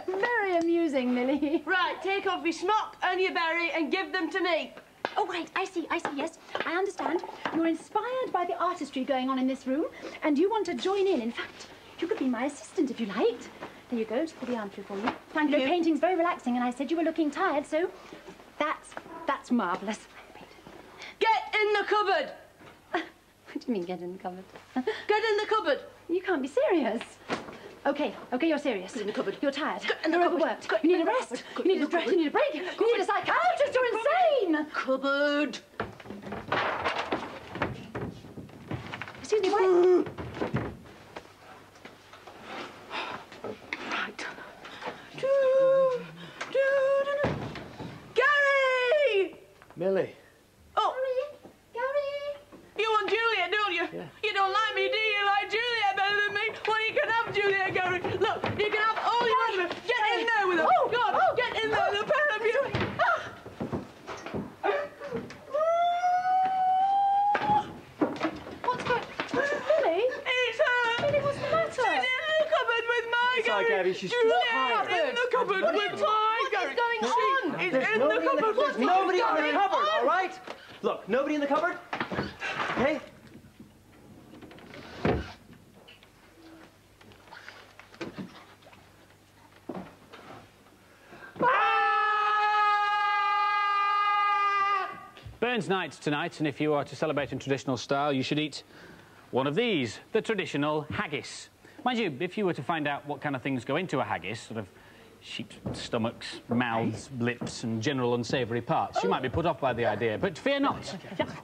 Very amusing, Millie. Right, take off your smock and your berry and give them to me. Oh, right, I see, yes. I understand. You're inspired by the artistry going on in this room, and you want to join in. In fact, you could be my assistant if you liked. There you go, just put the arm through for you. Thank you. Painting's very relaxing, and I said you were looking tired, so that's marvellous. Get in the cupboard! What do you mean, get in the cupboard? Get in the cupboard! You can't be serious. Okay, you're serious. Get in the cupboard. You're tired. In the You're cupboard. overworked. You need a rest. You need a break. You need a break. You need a psychiatrist. You're insane. Cupboard. Excuse me, what? Right. Gary! Millie. Oh. Gary. You want Juliet, don't you? Yeah. You don't like me, do you? You like Juliet better than me? Well, you can have Juliet, Gary. Look, you can have all you want. Get in there with her. Oh, God. Get in there, the pair of you. What's going on? Millie? It's her. Millie, what's the matter? She's in the cupboard with my It's all right, Gary. Gabby, she's Juliet tired. in the cupboard with my Gary. What is going on? It's There's in the nobody cupboard. there's nobody in the cupboard, all right? Look, nobody in the cupboard? Okay? Burns night tonight, and if you are to celebrate in traditional style, you should eat one of these, the traditional haggis. Mind you, if you were to find out what kind of things go into a haggis, sort of sheep's stomachs, mouths, lips, and general unsavoury parts, you might be put off by the idea, but fear not.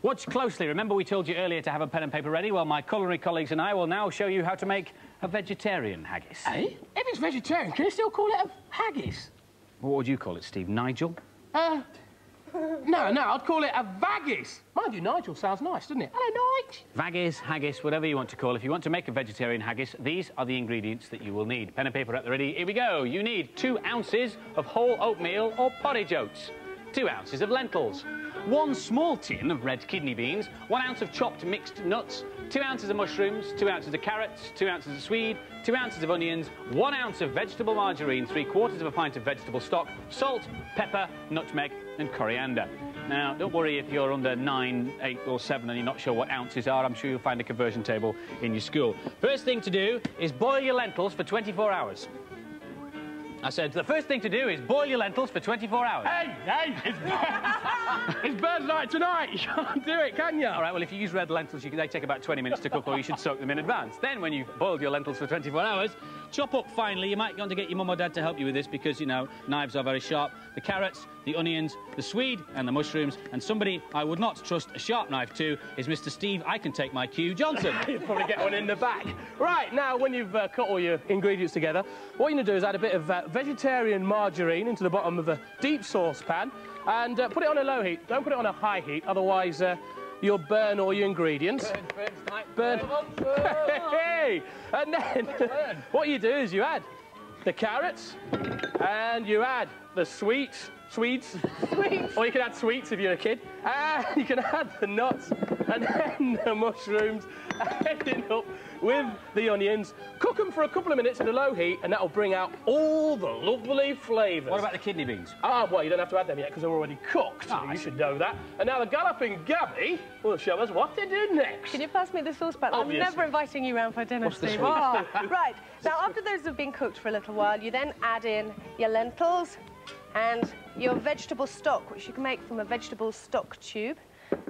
Watch closely. Remember we told you earlier to have a pen and paper ready? Well, my culinary colleagues and I will now show you how to make a vegetarian haggis. Eh? If it's vegetarian, can you still call it a haggis? What would you call it, Steve? Nigel? No, I'd call it a vaggis. Mind you, Nigel sounds nice, doesn't it? Hello, Nigel. Vaggis, haggis, whatever you want to call it. If you want to make a vegetarian haggis, these are the ingredients that you will need. Pen and paper at the ready. Here we go. You need 2 ounces of whole oatmeal or porridge oats, 2 ounces of lentils, 1 small tin of red kidney beans, 1 ounce of chopped mixed nuts, 2 ounces of mushrooms, 2 ounces of carrots, 2 ounces of swede, 2 ounces of onions, 1 ounce of vegetable margarine, 3/4 of a pint of vegetable stock, salt, pepper, nutmeg and coriander. Now, don't worry if you're under 9, 8 or 7 and you're not sure what ounces are. I'm sure you'll find a conversion table in your school. First thing to do is boil your lentils for 24 hours. I said, the first thing to do is boil your lentils for 24 hours. Hey, it's Burns night tonight. You can't do it, can you? All right, well, if you use red lentils, they take about 20 minutes to cook, or you should soak them in advance. Then, when you've boiled your lentils for 24 hours, chop up finely. You might want to get your mum or dad to help you with this because, you know, knives are very sharp. The carrots, the onions, the swede and the mushrooms. And somebody I would not trust a sharp knife to is Mr. Steve I Can Take My Cue Johnson. You'll probably get one in the back. Right, now, when you've cut all your ingredients together, what you're going to do is add a bit of vegetarian margarine into the bottom of a deep saucepan and put it on a low heat. Don't put it on a high heat, otherwise you'll burn all your ingredients. Burn. Hey! And then what you do is you add the carrots and you add the sweets. Or you can add sweets if you're a kid. And you can add the nuts and then the mushrooms, ending up with the onions. Cook them for a couple of minutes at a low heat and that'll bring out all the lovely flavours. What about the kidney beans? Ah, well, you don't have to add them yet because they're already cooked. You should know that. And now the Galloping Gabby will show us what to do next. Can you pass me the saucepan? I'm never inviting you round for dinner, Steve. Oh, right. Now, after those have been cooked for a little while, you then add in your lentils and your vegetable stock, which you can make from a vegetable stock tube.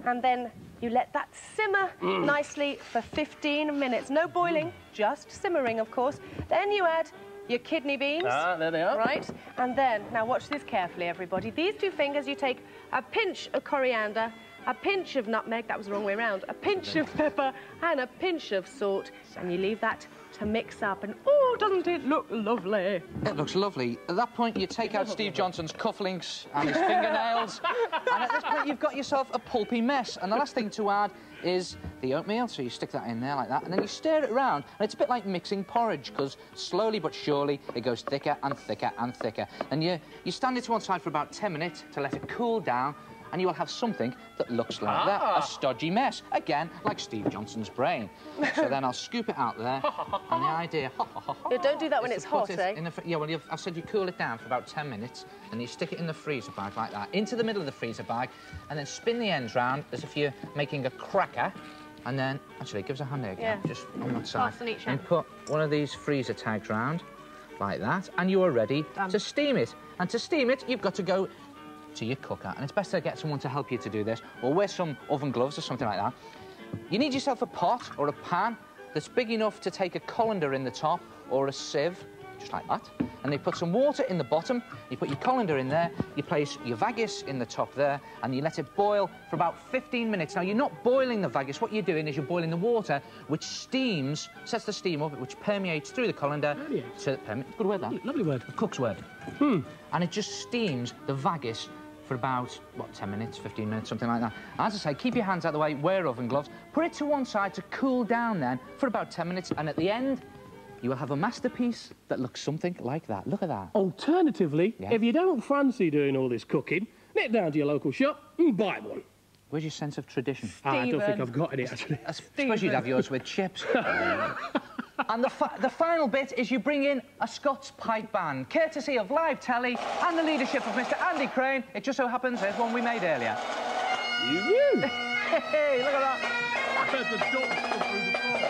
And then you let that simmer nicely for 15 minutes. No boiling, just simmering, of course. Then you add your kidney beans. Ah, there they are. Right. And then, now watch this carefully, everybody. These 2 fingers, you take a pinch of coriander a pinch of nutmeg, that was the wrong way around, a pinch of pepper and a pinch of salt, and you leave that to mix up, and oh, doesn't it look lovely? It looks lovely. At that point, you take out Steve Johnson's cufflinks and his fingernails, and at this point, you've got yourself a pulpy mess. And the last thing to add is the oatmeal, so you stick that in there like that, and then you stir it around, and it's a bit like mixing porridge, because slowly but surely, it goes thicker and thicker and thicker. And you stand it to one side for about 10 minutes to let it cool down, and you will have something that looks like that, a stodgy mess. Again, like Steve Johnson's brain. So then I'll scoop it out there, and the idea... Yeah, don't do that when it's hot, eh? Yeah, well, I said you cool it down for about 10 minutes, and you stick it in the freezer bag like that, into the middle of the freezer bag, and then spin the ends round as if you're making a cracker, and then... Actually, give us a hand there again, just on that side. And put one of these freezer tags round, like that, and you are ready to steam it. And to steam it, you've got to go to your cooker, and it's best to get someone to help you to do this, or wear some oven gloves or something like that. You need yourself a pot or a pan that's big enough to take a colander in the top, or a sieve, just like that. And they put some water in the bottom, you put your colander in there, you place your vagus in the top there, and you let it boil for about 15 minutes. Now, you're not boiling the vagus, what you're doing is you're boiling the water, which steams, sets the steam up, which permeates through the colander. Good word, that. Lovely word. A cook's word. And it just steams the vagus for about, what, 10 minutes, 15 minutes, something like that. As I say, keep your hands out of the way, wear oven gloves, put it to one side to cool down then for about 10 minutes, and at the end, you will have a masterpiece that looks something like that. Look at that. Alternatively, if you don't fancy doing all this cooking, nip down to your local shop and buy one. Where's your sense of tradition? I don't think I've got any, actually. I suppose you'd have yours with chips. And the final bit is you bring in a Scots pipe band, courtesy of live telly and the leadership of Mr. Andy Crane. It just so happens there's one we made earlier. Hey, look at that. I heard the dogs come through the floor.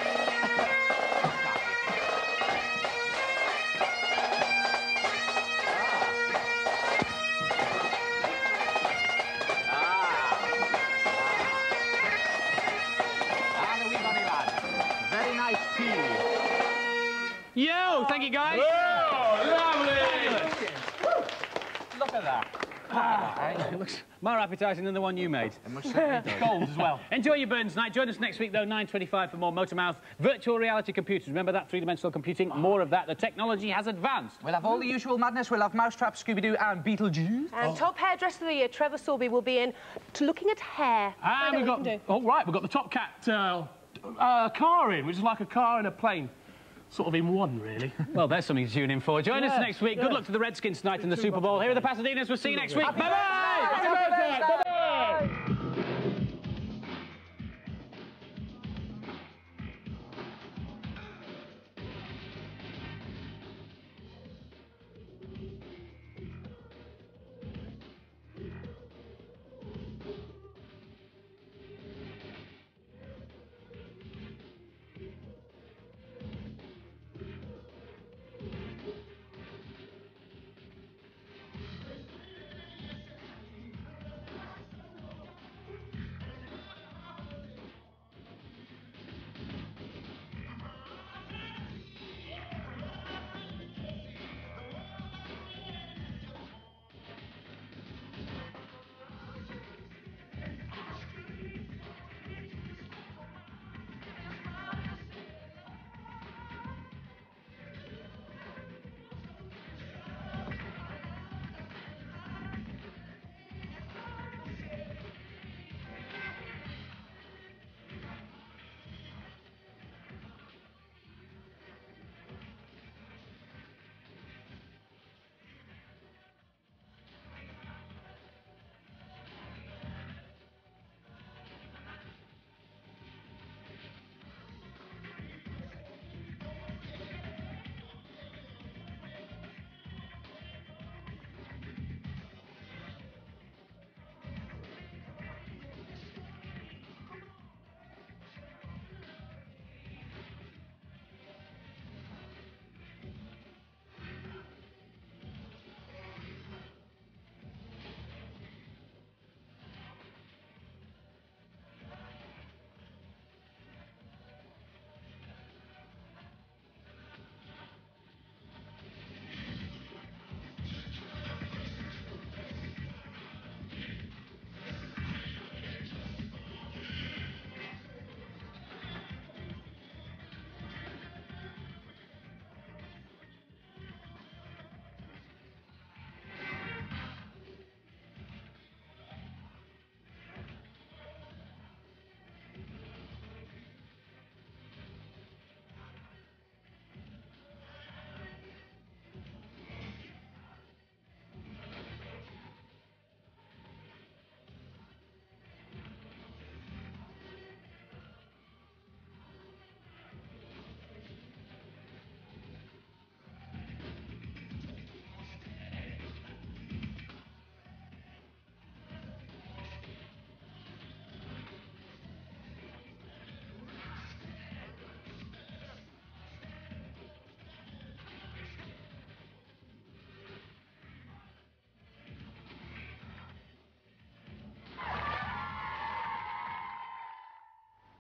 Yo, thank you, guys. Whoa, lovely. Look at that. It looks more appetising than the one you made. Gold as well. Enjoy your burns tonight. Join us next week, though, 9:25 for more Motormouth virtual reality computers. Remember that three-dimensional computing? More of that. The technology has advanced. We'll have all the usual madness. We'll have Mousetrap, Scooby-Doo and Beetlejuice. And top hairdresser of the year, Trevor Sorby, will be in looking at hair. And we've got... Oh, right, we've got the Top Cat car in, which is like a car and a plane. Sort of in one, really. Well, there's something to tune in for. Join us next week. Good luck to the Redskins tonight in the Super Bowl. Here are the Pasadenas. We'll see you next week. Bye-bye!